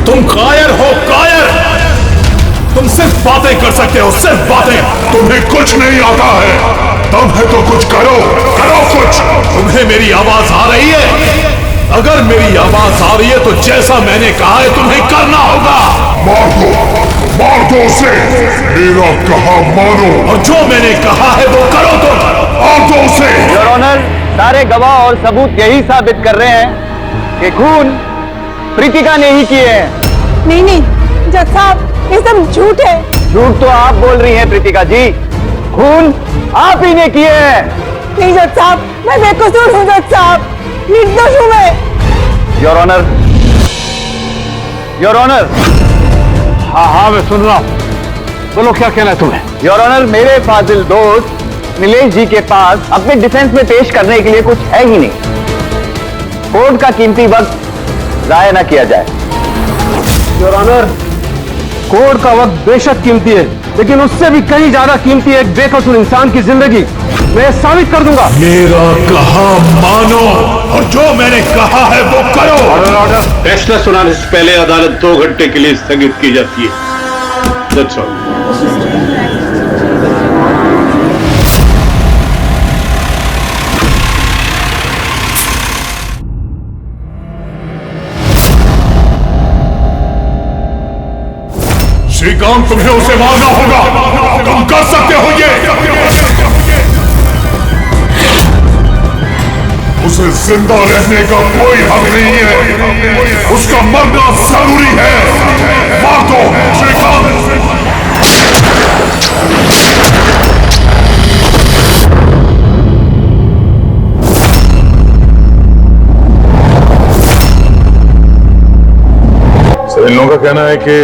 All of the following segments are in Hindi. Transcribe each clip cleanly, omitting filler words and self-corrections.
तुम कायर हो, कायर। तुम सिर्फ बातें कर सकते हो, सिर्फ बातें। तुम्हें कुछ नहीं आता है। तब है तो कुछ करो, करो कुछ। तुम्हें मेरी आवाज आ रही है? अगर मेरी आवाज आ रही है तो जैसा मैंने कहा है तुम्हें करना होगा। मार दो उसे। मेरा कहा मानो। और जो मैंने कहा है वो करो तुम। मार दो उसे। योर ऑनर, सारे गवाह और सबूत यही साबित कर रहे हैं कि खून प्रीतिका ने ही किए हैं। नहीं नहीं जज साहब, ये सब झूठ है। झूठ तो आप बोल रही हैं प्रीतिका जी, खून आप ही ने किए हैं। नहीं जज साहब, मैं बेकसूर हूँ जज साहब, निर्दोष हूँ मैं। Your honour, your honour. हाँ मैं सुन रहा हूँ, बोलो क्या कहना है तुम्हें। योर ऑनर, मेरे फाजिल दोस्त नीलेश जी के पास अपने डिफेंस में पेश करने के लिए कुछ है ही नहीं। कोर्ट का कीमती वक्त जाया ना किया जाए। योर ऑनर, कोर्ट का वक्त बेशक कीमती है, लेकिन उससे भी कहीं ज्यादा कीमती है एक बेकसूर इंसान की जिंदगी। मैं साबित कर दूंगा। मेरा कहा मानो और जो मैंने कहा है वो करो। Order order. फैसला सुनाने से पहले अदालत 2 घंटे के लिए स्थगित की जाती है। That's all. श्रीकांत, तुम्हें उसे मारना होगा। तुम कर सकते हो ये। उसे जिंदा रहने का कोई हक नहीं है। उसका मरना जरूरी है। मार दो श्रीकांत। सर, इन लोगों का कहना है कि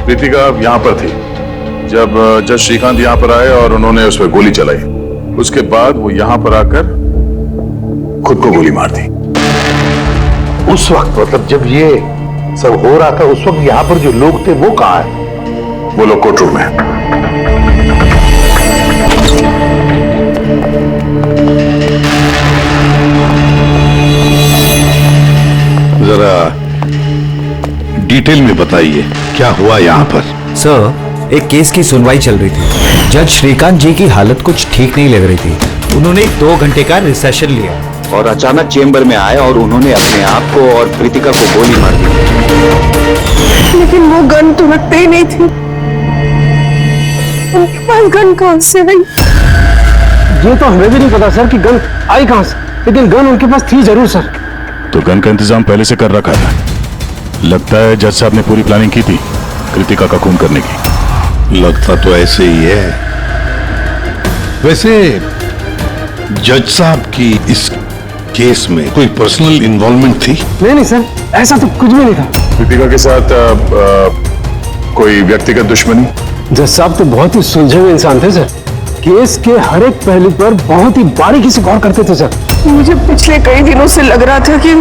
प्रीतिका यहाँ पर थी जब जज श्रीकांत यहाँ पर आए और उन्होंने उस पर गोली चलाई। उसके बाद वो यहाँ पर आकर खुद को गोली मार दी। उस वक्त मतलब जब ये सब हो रहा था, उस वक्त यहाँ पर जो लोग थे वो कहाँ है? वो लोग कोर्ट रूम में। जरा डिटेल में बताइए क्या हुआ यहाँ पर। सर, एक केस की सुनवाई चल रही थी। जज श्रीकांत जी की हालत कुछ ठीक नहीं लग रही थी। उन्होंने 2 घंटे का रिसेशन लिया और अचानक चेंबर में आए और उन्होंने अपने आप को और प्रीतिका को गोली मार दी। लेकिन वो गन तो रखते ही नहीं थी। उनके पास गन कहाँ से आई? ये तो हमें भी नहीं पता सर कि गन आई कहां से, लेकिन गन उनके पास थी जरूर सर। तो गन का इंतजाम पहले से कर रखा था। लगता है जज साहब ने पूरी प्लानिंग की थी कृतिका का खून करने की। लगता तो ऐसे ही है। वैसे जज साहब की इस केस में कोई पर्सनल इन्वॉल्वमेंट थी? नहीं सर, ऐसा तो कुछ भी नहीं था। कृतिका के साथ कोई व्यक्तिगत दुश्मनी? जज साहब तो बहुत ही सुलझे हुए इंसान थे सर। केस के हर एक पहलू पर बहुत ही बारीकी से गौर करते थे सर। मुझे पिछले कई दिनों से लग रहा था कि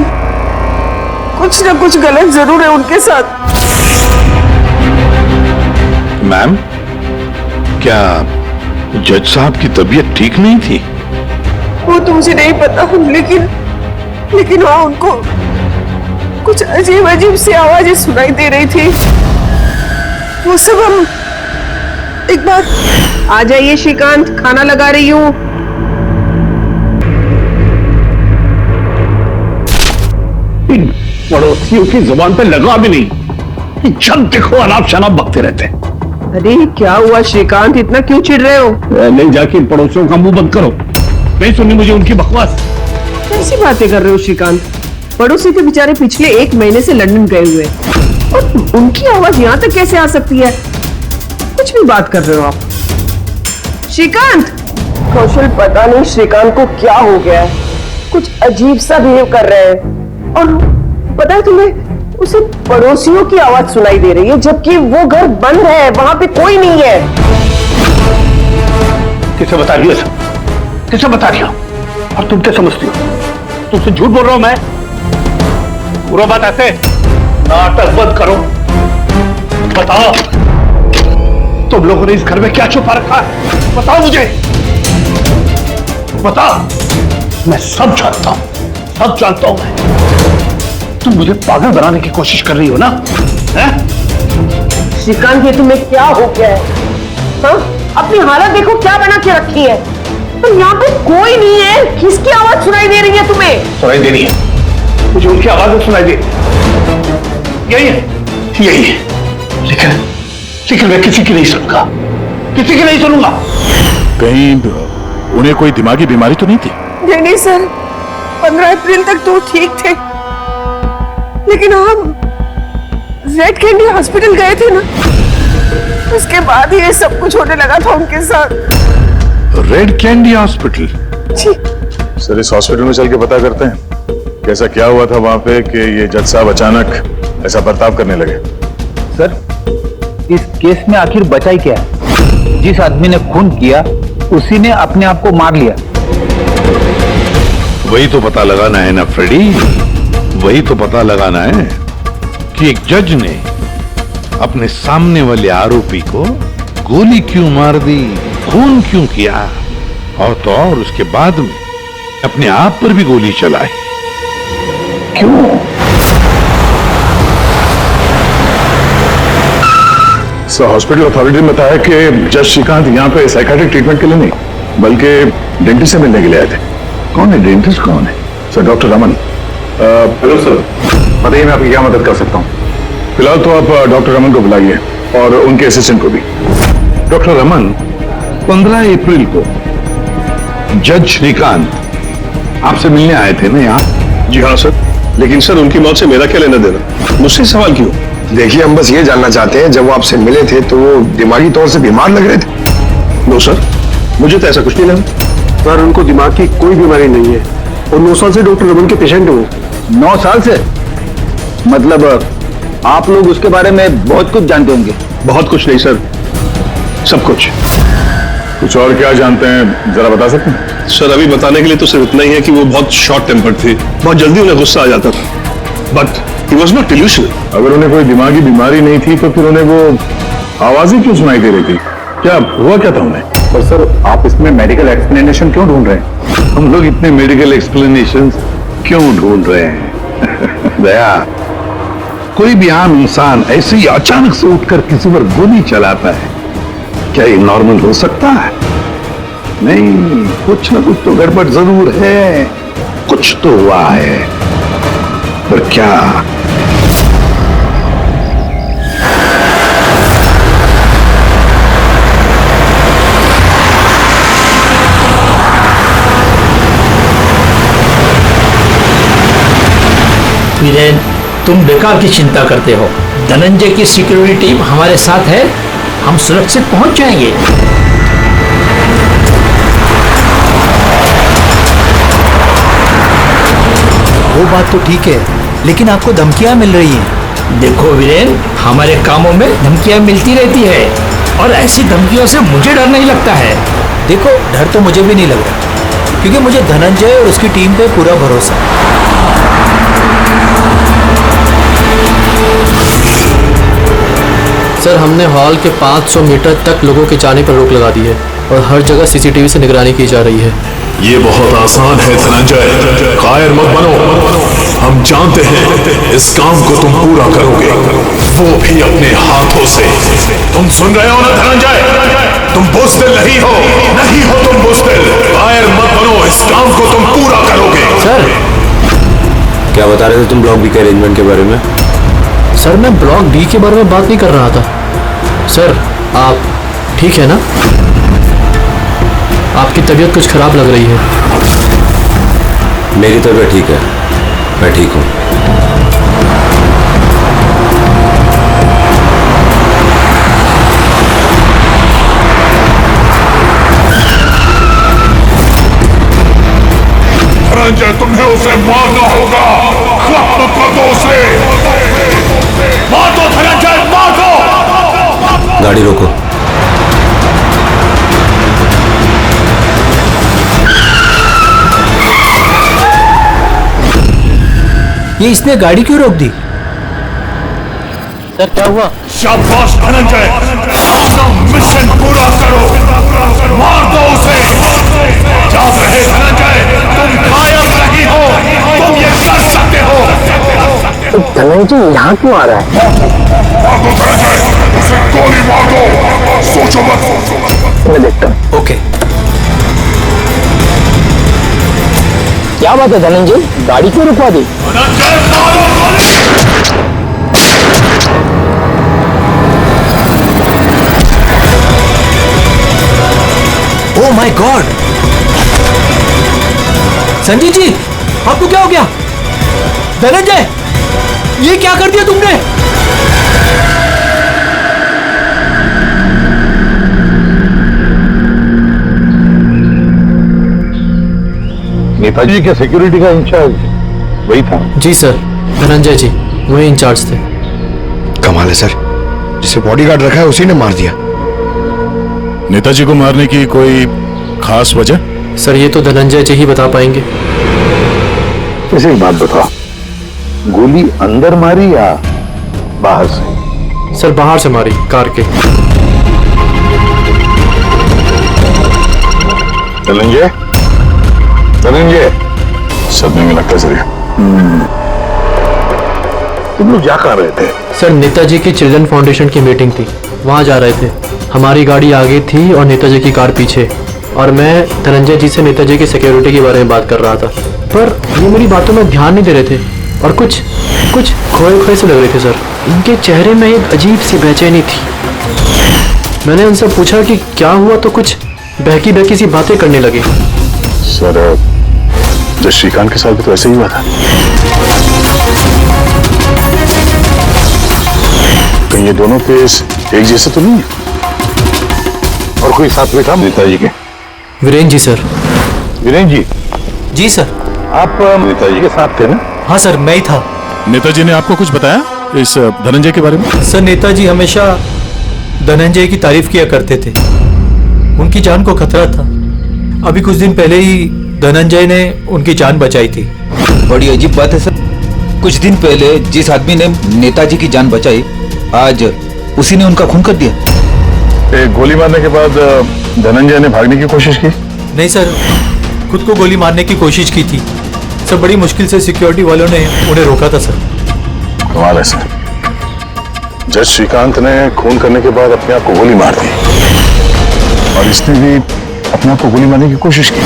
कुछ ना कुछ गलत जरूर है उनके साथ। मैम, क्या जज साहब की तबीयत ठीक नहीं थी? वो तो मुझे नहीं पता, लेकिन हाँ, उनको कुछ अजीब अजीब सी आवाजें सुनाई दे रही थी। वो सब हम एक बार। आ जाइए श्रीकांत, खाना लगा रही हूँ। पड़ोसियों की जुबान पे लगा भी नहीं, जब देखो अनाप शनाप बकते रहते हैं। अरे क्या हुआ श्रीकांत, इतना क्यों चिढ़ रहे हो? नहीं, जाके इन पड़ोसियों का मुंह बंद करो। नहीं सुननी मुझे उनकी बकवास। कैसी बातें कर रहे हो श्रीकांत? पड़ोसी के बेचारे पिछले 1 महीने से लंदन गए हुए, और उनकी आवाज यहाँ तक कैसे आ सकती है? कुछ भी बात कर रहे हो आप श्रीकांत। कौशल, पता नहीं श्रीकांत को क्या हो गया है, कुछ अजीब सा बिहेव कर रहे हैं। और पता है तुम्हें, उसे पड़ोसियों की आवाज सुनाई दे रही है, जबकि वो घर बंद है, वहां पे कोई नहीं है। किसे बता रही हो? किसे बता रही हो? और तुम क्या समझती हो? तुमसे झूठ बोल रहा हूं मैं? पूरा बात ऐसे। नाटक बंद करो, बताओ तुम लोगों ने इस घर में क्या छुपा रखा है? बताओ मुझे, बताओ। मैं सब जानता हूं मैं। तुम मुझे पागल बनाने की कोशिश कर रही हो ना? श्रीकांत ये तुम्हें क्या हो गया है? हाँ? अपनी हालत देखो क्या बना के रखी है। तो यहाँ पे कोई नहीं है, किसकी आवाज सुनाई दे रही है तुम्हें? सुनाई दे रही है, मुझे उनकी आवाज सुनाई दे, यही है, यही है। लेकिन मैं किसी की नहीं सुनूंगा, किसी की नहीं सुनूंगा। कहीं उन्हें कोई दिमागी बीमारी तो नहीं थी? नहीं सर, 15 अप्रैल तक तो ठीक थे, लेकिन हम रेड कैंडी हॉस्पिटल गए थे ना, उसके बाद ये सब कुछ होने लगा था उनके साथ। Red candy hospital? जी सर, इस हॉस्पिटल में चल के पता करते हैं कैसा क्या हुआ था वहां पे कि ये जज साहब अचानक ऐसा बर्ताव करने लगे। सर, इस केस में आखिर बचा ही क्या है? जिस आदमी ने खून किया उसी ने अपने आप को मार लिया। वही तो पता लगाना है ना फ्रेडी, वही तो पता लगाना है कि एक जज ने अपने सामने वाले आरोपी को गोली क्यों मार दी, खून क्यों किया, और तो और उसके बाद में अपने आप पर भी गोली चलाई। क्यों? सर, हॉस्पिटल अथॉरिटी ने बताया कि जज श्रीकांत यहाँ पे साइकियाट्रिक ट्रीटमेंट के लिए नहीं बल्कि डेंटिस्ट से मिलने के लिए आए थे। कौन है डेंटिस्ट? कौन है? Sir, doctor Raman. Hello sir, बताइए मैं आपकी क्या मदद कर सकता हूँ? फिलहाल तो आप डॉक्टर रमन को बुलाइए और उनके असिस्टेंट को भी। डॉक्टर रमन, 15 अप्रैल को जज श्रीकांत आपसे मिलने आए थे ना यहाँ? जी हाँ सर, लेकिन सर उनकी मौत से मेरा क्या लेना देना? मुझसे सवाल क्यों? देखिए, हम बस ये जानना चाहते हैं, जब वो आपसे मिले थे तो वो दिमागी तौर से बीमार लग रहे थे? नो सर, मुझे तो ऐसा कुछ नहीं लगा। सर, उनको दिमाग की कोई बीमारी नहीं है और 9 साल से डॉक्टर रमन के पेशेंट हो। 9 साल से? मतलब आप लोग उसके बारे में बहुत कुछ जानते होंगे? बहुत कुछ नहीं सर, सब कुछ। कुछ और क्या जानते हैं जरा बता सकते हैं? सर, अभी बताने के लिए तो सिर्फ इतना ही है कि वो बहुत शॉर्ट टेम्पर्ड थे, बहुत जल्दी उन्हें गुस्सा आ जाता था, but he was not delusional. अगर उन्हें कोई दिमागी बीमारी नहीं थी तो फिर उन्हें वो आवाजें क्यों सुनाई दे रही थी? क्या हुआ क्या था उन्हें? पर सर, आप इसमें मेडिकल एक्सप्लेनेशन क्यों ढूंढ रहे हैं? हम लोग इतने मेडिकल एक्सप्लेनेशन क्यों ढूंढ रहे हैं? दया, कोई भी आम इंसान ऐसे ही अचानक से उठकर किसी पर गोली चलाता है, क्या ये नॉर्मल हो सकता है? नहीं, कुछ ना कुछ तो गड़बड़ जरूर है, कुछ तो हुआ है, पर क्या? वीरेन, तुम बेकार की चिंता करते हो। धनंजय की सिक्योरिटी टीम हमारे साथ है, हम सुरक्षित पहुंच जाएंगे। वो बात तो ठीक है, लेकिन आपको धमकियां मिल रही हैं। देखो वीरेन, हमारे कामों में धमकियां मिलती रहती है और ऐसी धमकियों से मुझे डर नहीं लगता है। देखो, डर तो मुझे भी नहीं लग रहा, क्योंकि मुझे धनंजय और उसकी टीम पे पूरा भरोसा है। सर, हमने हॉल के 500 मीटर तक लोगों के जाने पर रोक लगा दी है और हर जगह सीसीटीवी से निगरानी की जा रही है। ये बहुत आसान है धनंजय, कायर मत बनो। हम जानते हैं इस काम को तुम पूरा करोगे, वो भी अपने हाथों से। तुम सुन रहे हो ना धनंजय? तुम बुज़दिल नहीं हो तुम बुज़दिल। कायर मत बनो, इस काम को तुम पूरा करोगे। सर, क्या बता रहे थे तुम ब्लॉक बी के अरेंजमेंट के बारे में? सर, मैं ब्लॉक बी के बारे में बात नहीं कर रहा था। सर, आप ठीक है ना? आपकी तबीयत कुछ खराब लग रही है। मेरी तबीयत ठीक है, मैं ठीक हूँ। धनंजय, तुम्हें उसे मारना होगा। खत्म कर दो उसे। मार दो धनंजय, मार दो। गाड़ी रोको। ये इसने गाड़ी क्यों रोक दी? सर, क्या हुआ? शाबाश धनंजय, अपना मिशन पूरा करो। मार दो उसे। याद रहे धनंजय, तुम कायर नहीं हो, तुम ये कर सकते हो। धनंजय यहाँ क्यों आ रहा है? मार दो धनंजय, उसे गोली मार दो, सोचो मत। मैं देखता हूँ। ओके। क्या बात है धनंजय, गाड़ी क्यों रुकवा दी? Oh my god! Sanjay ji, आपको क्या हो गया? धनंजय, ये क्या कर दिया तुमने? नेताजी के सिक्योरिटी का इंचार्ज वही था? जी सर, धनंजय जी वही इंचार्ज थे। कमाल है सर, जिसे बॉडीगार्ड रखा है उसी ने मार दिया। नेताजी को मारने की कोई खास वजह? सर ये तो धनंजय जी ही बता पाएंगे। वैसे एक बात बताओ, गोली अंदर मारी या बाहर से? सर बाहर से मारी, कार के। धनंजय, धनंजय, सदमे में लगता है सर। तुम लोग जा कहाँ रहे थे? सर नेताजी की चिल्ड्रन फाउंडेशन की मीटिंग थी, वहां जा रहे थे। हमारी गाड़ी आगे थी और नेताजी की कार पीछे, और मैं धनंजय जी से नेताजी की सिक्योरिटी के बारे में बात कर रहा था, पर ये मेरी बातों में ध्यान नहीं दे रहे थे और कुछ खोए खोए से लग रहे थे सर। इनके चेहरे में एक अजीब सी बेचैनी थी। मैंने उनसे पूछा कि क्या हुआ, तो कुछ बहकी बहकी सी बातें करने लगे। सर जब श्रीकांत के साथ भी तो ऐसे ही हुआ था। कहीं ये दोनों केस एक जैसे तो नहीं है? और कोई साथ में था नेताजी के? वीरेंद्र जी सर। वीरेंद्र जी? जी सर। आप नेताजी के साथ थे ना? हाँ सर, मैं ही था। नेताजी ने आपको कुछ बताया इस धनंजय के बारे में? सर नेताजी हमेशा धनंजय की तारीफ किया करते थे, उनकी जान को खतरा था। अभी कुछ दिन पहले ही धनंजय ने उनकी जान बचाई थी। बड़ी अजीब बात है सर, कुछ दिन पहले जिस आदमी ने नेताजी की जान बचाई, आज उसी ने उनका खून कर दिया। गोली मारने के बाद धनंजय ने भागने की कोशिश की? नहीं सर, खुद को गोली मारने की कोशिश की थी सर। बड़ी मुश्किल से सिक्योरिटी वालों ने उन्हें रोका था सर। कमाल है सर, जज श्रीकांत ने खून करने के बाद अपने आप को गोली मार दी और इसने भी अपने आप को गोली मारने की कोशिश की।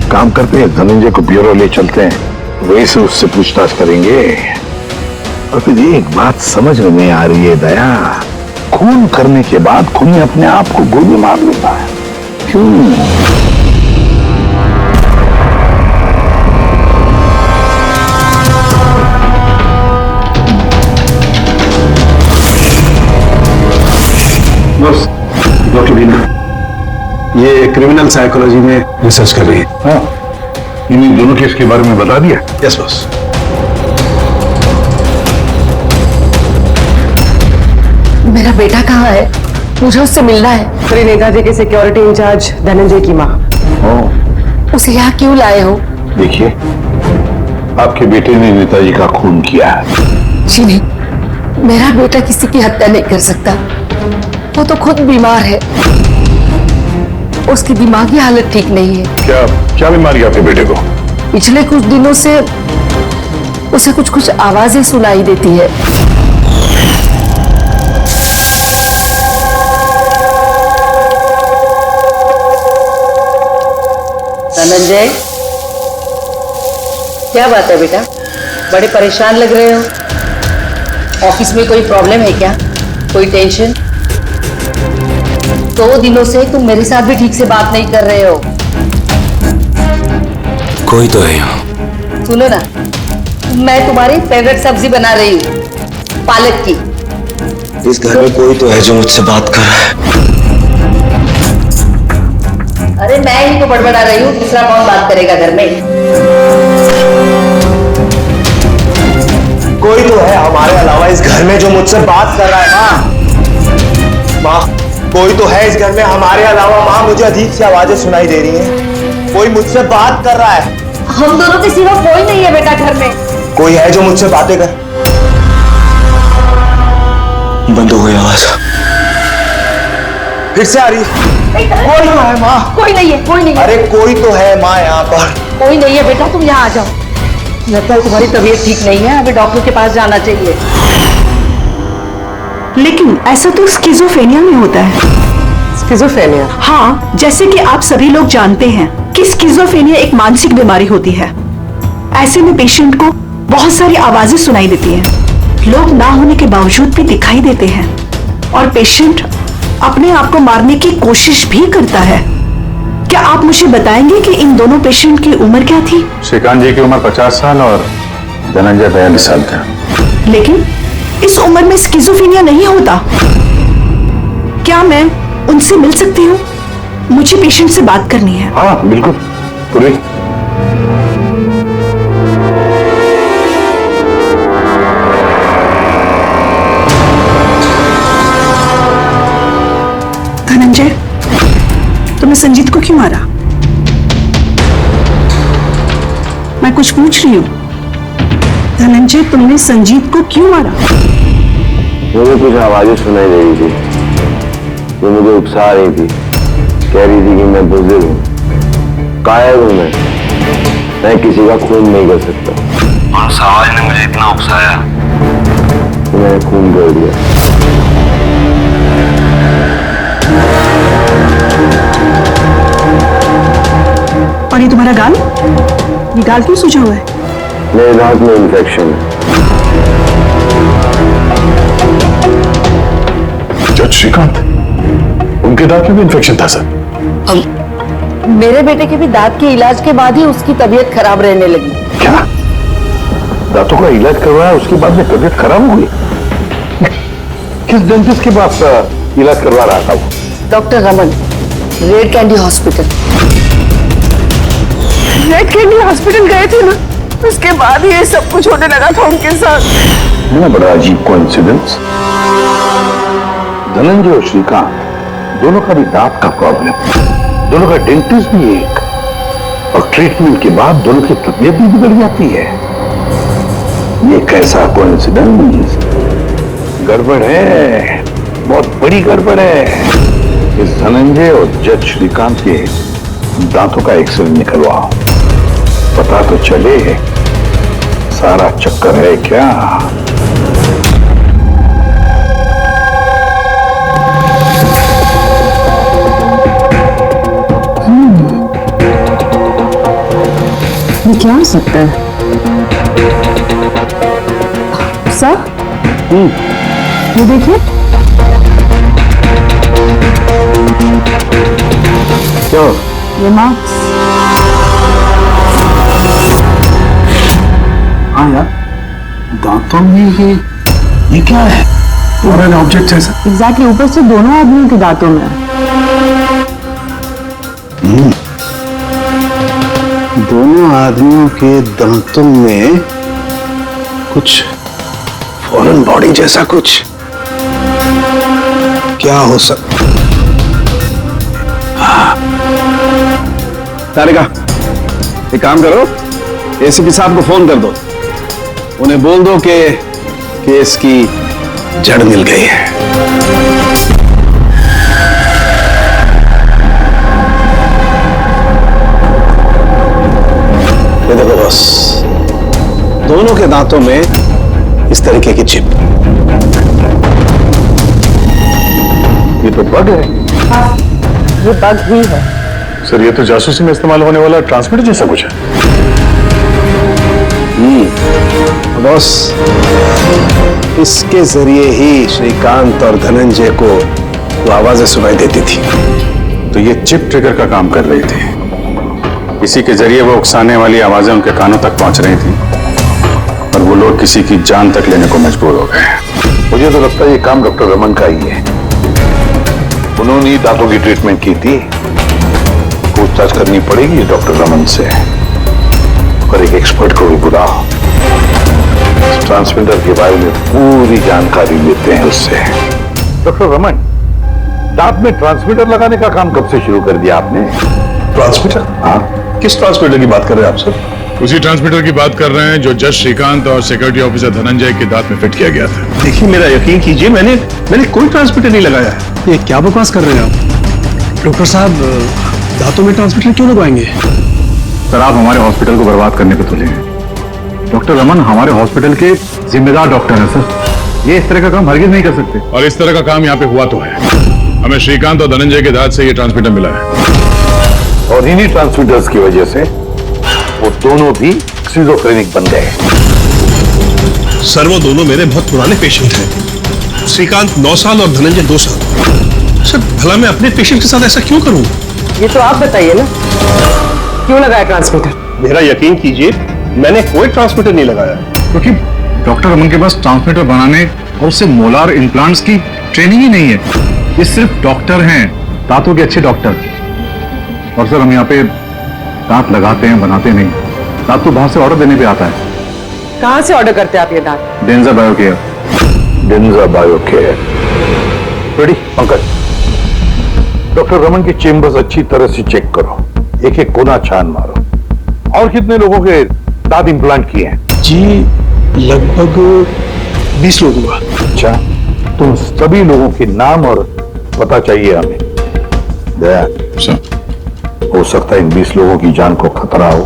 काम करते हैं, धनंजय को ब्यूरो ले चलते हैं, वहीं से उससे पूछताछ करेंगे। और फिर एक बात समझ में नहीं आ रही है दया, खून करने के बाद खूनी अपने आप को गोली मार लेता है, क्यों? बस डॉक्टर बीना, ये क्रिमिनल साइकोलॉजी में रिसर्च कर रही है। हाँ, इन्हीं दोनों केस के बारे में बता दिया? Yes boss. मेरा बेटा कहाँ है? मुझे उससे मिलना है। श्री नेताजी के सिक्योरिटी इंचार्ज धनंजय की माँ। उसे यहाँ क्यों लाए हो? देखिए, आपके बेटे ने नेताजी का खून किया है। जी नहीं, मेरा बेटा किसी की हत्या नहीं कर सकता। वो तो खुद बीमार है, उसकी दिमागी हालत ठीक नहीं है। क्या बीमारी है आपके बेटे को? पिछले कुछ दिनों से उसे कुछ आवाजें सुनाई देती है। धनंजय, क्या बात है बेटा, बड़े परेशान लग रहे हो? ऑफिस में कोई प्रॉब्लम है क्या? कोई टेंशन? 2 दिनों से तुम मेरे साथ भी ठीक से बात नहीं कर रहे हो। कोई तो है यहाँ। सुनो ना, मैं तुम्हारी फेवरेट सब्जी बना रही हूँ, पालक की। इस घर में कोई तो है जो मुझसे बात कर रहा है। अरे मैं ही तो बड़बड़ा रही हूँ, दूसरा कौन बात करेगा घर में? कोई तो है हमारे अलावा इस घर में जो मुझसे बात कर रहा है। माँ, कोई तो है इस घर में हमारे अलावा। माँ, मुझे अजीब सी आवाजें सुनाई दे रही हैं, कोई मुझसे बात कर रहा है। हम दोनों के सिवा कोई नहीं है बेटा घर में। कोई है जो मुझसे बातें कर। बंद हो गई आवाज, फिर से आ रही है। कोई तो है माँ। कोई नहीं है, कोई नहीं है। अरे कोई तो है माँ यहाँ पर। कोई नहीं है बेटा, तुम यहाँ आ जाओ। लगता है तुम्हारी तबीयत ठीक नहीं है, अभी डॉक्टर के पास जाना चाहिए। लेकिन ऐसा तो स्किज़ोफ्रेनिया में होता है। स्किज़ोफ्रेनिया? हाँ, जैसे कि आप सभी लोग जानते हैं कि स्किज़ोफ्रेनिया एक मानसिक बीमारी होती है। ऐसे में पेशेंट को बहुत सारी आवाजें सुनाई देती हैं, लोग ना होने के बावजूद भी दिखाई देते हैं और पेशेंट अपने आप को मारने की कोशिश भी करता है। क्या आप मुझे बताएंगे कि इन दोनों पेशेंट की उम्र क्या थी? श्रीकांत जी की उम्र 50 साल और धनंजय 42 साल का। लेकिन इस उम्र में स्किज़ोफ्रेनिया नहीं होता। क्या मैं उनसे मिल सकती हूँ? मुझे पेशेंट से बात करनी है। हाँ बिल्कुल, पूरी। धनंजय, तुमने संजीत को क्यों मारा? मैं कुछ पूछ रही हूँ। धनंजय, तुमने संजीत को क्यों मारा? मुझे कुछ आवाजें सुनाई दे रही थी, वो मुझे उकसा रही थी। कह रही थी कि मैं बुजुर्ग हूँ, कायर हूँ, मैं किसी का खून नहीं कर सकता। और उस आवाज ने मुझे इतना उकसाया कि मैंने खून कर दिया। और ये तुम्हारा गाल? ये गाल क्यों सूजा हुआ है? मेरे दांत में इन्फेक्शन है। जज श्रीकांत, उनके दांत में भी इन्फेक्शन था सर। मेरे बेटे के भी दांत के इलाज के बाद ही उसकी तबीयत खराब रहने लगी। क्या? दांतों का इलाज करवाया, उसके बाद में तबीयत खराब हो गई? किस डेंटिस्ट के पास इलाज करवा रहा था वो? Doctor Raman, red candy hospital. Red candy hospital गए थे ना, उसके बाद ये सब कुछ होने लगा था उनके साथ। है ना बड़ा अजीब कोइंसिडेंस। धनंजय और श्रीकांत दोनों का भी दांत का प्रॉब्लम, दोनों का डेंटिस्ट भी एक, और ट्रीटमेंट के बाद दोनों की तबीयत भी बिगड़ जाती है। ये कैसा कोइंसिडेंस? गड़बड़ है, बहुत बड़ी गड़बड़ है। इस धनंजय और जज श्रीकांत के दांतों का एक्सरे निकलवाओ, पता तो चले सारा चक्कर है क्या। ये क्या हो सकता है? सर, ये देखिए। क्या? ये मार्क्स। हाँ यार, दांतों में ये क्या है? फॉरेन ऑब्जेक्ट है सर। एग्जैक्टली, ऊपर से दोनों आदमियों के दांतों में। दोनों आदमियों के दांतों में कुछ फॉरेन बॉडी जैसा कुछ क्या हो सकता? तारिका, एक काम करो, एसीपी साहब को फोन कर दो, उन्हें बोल दो कि केस की जड़ मिल गई है। ये देखो बॉस, दोनों के दांतों में इस तरीके की चिप। ये तो बग है। ये बग ही है सर। ये तो जासूसी में इस्तेमाल होने वाला ट्रांसमीटर जैसा कुछ है। बॉस, इसके जरिए ही श्रीकांत और धनंजय को वो आवाजें सुनाई देती थी। तो ये चिप ट्रिगर का काम कर रही थी, इसी के जरिए वो उकसाने वाली आवाजें उनके कानों तक पहुंच रही थी और वो लोग किसी की जान तक लेने को मजबूर हो गए। मुझे तो लगता है ये काम डॉक्टर रमन का ही है। उन्होंने ही दांतों की ट्रीटमेंट की थी। पूछताछ करनी पड़ेगी डॉक्टर रमन से, और एक एक्सपर्ट को भी बुलाओ, ट्रांसमीटर के बारे में पूरी जानकारी लेते हैं उससे। डॉक्टर रमन, दांत में ट्रांसमीटर लगाने का काम कब से शुरू कर दिया आपने? ट्रांसमीटर? हाँ, किस ट्रांसमीटर की बात कर रहे हैं आप सर? उसी ट्रांसमीटर की बात कर रहे हैं जो जज श्रीकांत और सिक्योरिटी ऑफिसर धनंजय के दांत में फिट किया गया था। देखिए, मेरा यकीन कीजिए, मैंने कोई ट्रांसमीटर नहीं लगाया है। ये क्या बकवास कर रहे हैं आप? डॉक्टर साहब, दांतों में ट्रांसमीटर क्यों लगवाएंगे? सर, आप हमारे हॉस्पिटल को बर्बाद करने पे तुले हैं। डॉक्टर रमन हमारे हॉस्पिटल के जिम्मेदार डॉक्टर हैं सर। ये इस तरह का काम हरगिज नहीं कर सकते। और इस तरह का काम यहाँ पे हुआ तो है। हमें श्रीकांत और धनंजय के दांत से ये ट्रांसमीटर मिला है और इन्हीं ट्रांसमीटर्स की वजह से वो दोनों भी स्किज़ोफ्रेनिक बन गए। सर वो दोनों मेरे बहुत पुराने पेशेंट हैं। श्रीकांत 9 साल और धनंजय 2 साल। सर भला मैं अपने पेशेंट के साथ ऐसा क्यों करूं? ये तो आप बताइए ना, क्यों लगाया ट्रांसमीटर? मेरा यकीन कीजिए, मैंने कोई ट्रांसमीटर नहीं लगाया। क्योंकि डॉक्टर रमन के पास ट्रांसमीटर बनाने और उससे मोलार इम्प्लांट्स की ट्रेनिंग ही नहीं है। ये सिर्फ डॉक्टर हैं, दांतों के अच्छे डॉक्टर। और सर हम यहाँ पे दांत लगाते हैं, बनाते नहीं। दांत तो बाहर से ऑर्डर देने पे आता है। कहाँ से ऑर्डर करते हैं आप ये दांत? डेंजा बायोकेयर। डेंजा बायोकेयर। रेडी पंकज, डॉक्टर रमन की चेम्बर्स अच्छी तरह से चेक करो, एक एक कोना छान मारो। और कितने लोगों के दांत इम्प्लांट किए हैं? जी लगभग 20 लोग हुआ। अच्छा, तुम सभी लोगों के नाम और पता चाहिए हमें। दया हो सकता है इन 20 लोगों की जान को खतरा हो।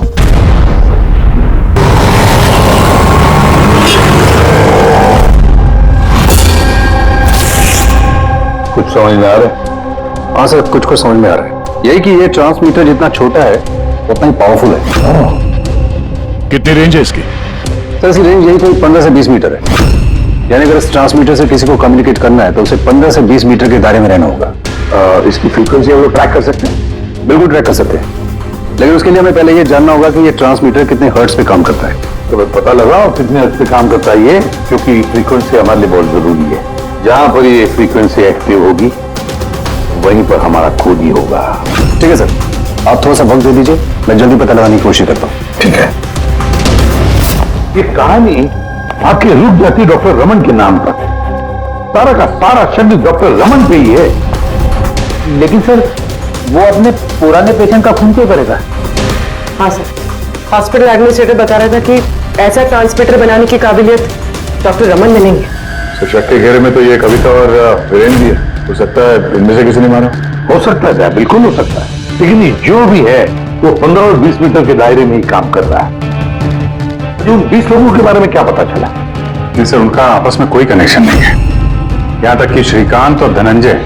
कुछ समझ में आ रहा है? हाँ सर, कुछ समझ में आ रहा है। यही कि ये ट्रांसमीटर जितना छोटा है उतना ही पावरफुल है। कितनी रेंज है इसकी? सर इसकी रेंज यही कोई 15 से 20 मीटर है। यानी अगर इस ट्रांसमीटर से किसी को कम्युनिकेट करना है तो उसे 15 से 20 मीटर के दायरे में रहना होगा। इसकी फ्रीक्वेंसी हम लोग ट्रैक कर सकते हैं? बिल्कुल ट्रैक कर सकते हैं, लेकिन उसके लिए हमें पहले ये जानना होगा कि ये ट्रांसमीटर कितने हर्ट्ज पे काम करता है। तो पता लगाओ कितने हर्ट्ज पे काम करता है ये, क्योंकि फ्रीक्वेंसी हमारे लिए बहुत जरूरी है। जहां पर ये फ्रीक्वेंसी एक्टिव होगी वहीं पर हमारा खोज ही होगा। ठीक है सर, आप थोड़ा सा वक्त दे दीजिए, मैं जल्दी पता लगाने की कोशिश करता हूँ। ठीक है। ये कहानी आके रुक जाती डॉक्टर रमन के नाम पर। सारा का सारा शब्द डॉक्टर रमन पे ही है। लेकिन सर वो अपने पुराने पेशेंट का खून क्यों करेगा? हाँ सर, हॉस्पिटल एडमिनिस्ट्रेटर बता रहा था कि ऐसा ट्रांसमीटर बनाने की काबिलियत डॉक्टर रमन में नहीं है। तो शक के घेरे में तो ये कविता और वीरेंद्र भी है। हो सकता है इनमें से किसी ने मारा। हो सकता है, बिल्कुल हो सकता है, लेकिन ये जो भी है वो 15 और 20 मीटर के दायरे में ही काम कर रहा है। जो 20 लोगों के बारे में क्या पता चला? जिनसे उनका आपस में कोई कनेक्शन नहीं है। यहाँ तक कि श्रीकांत और धनंजय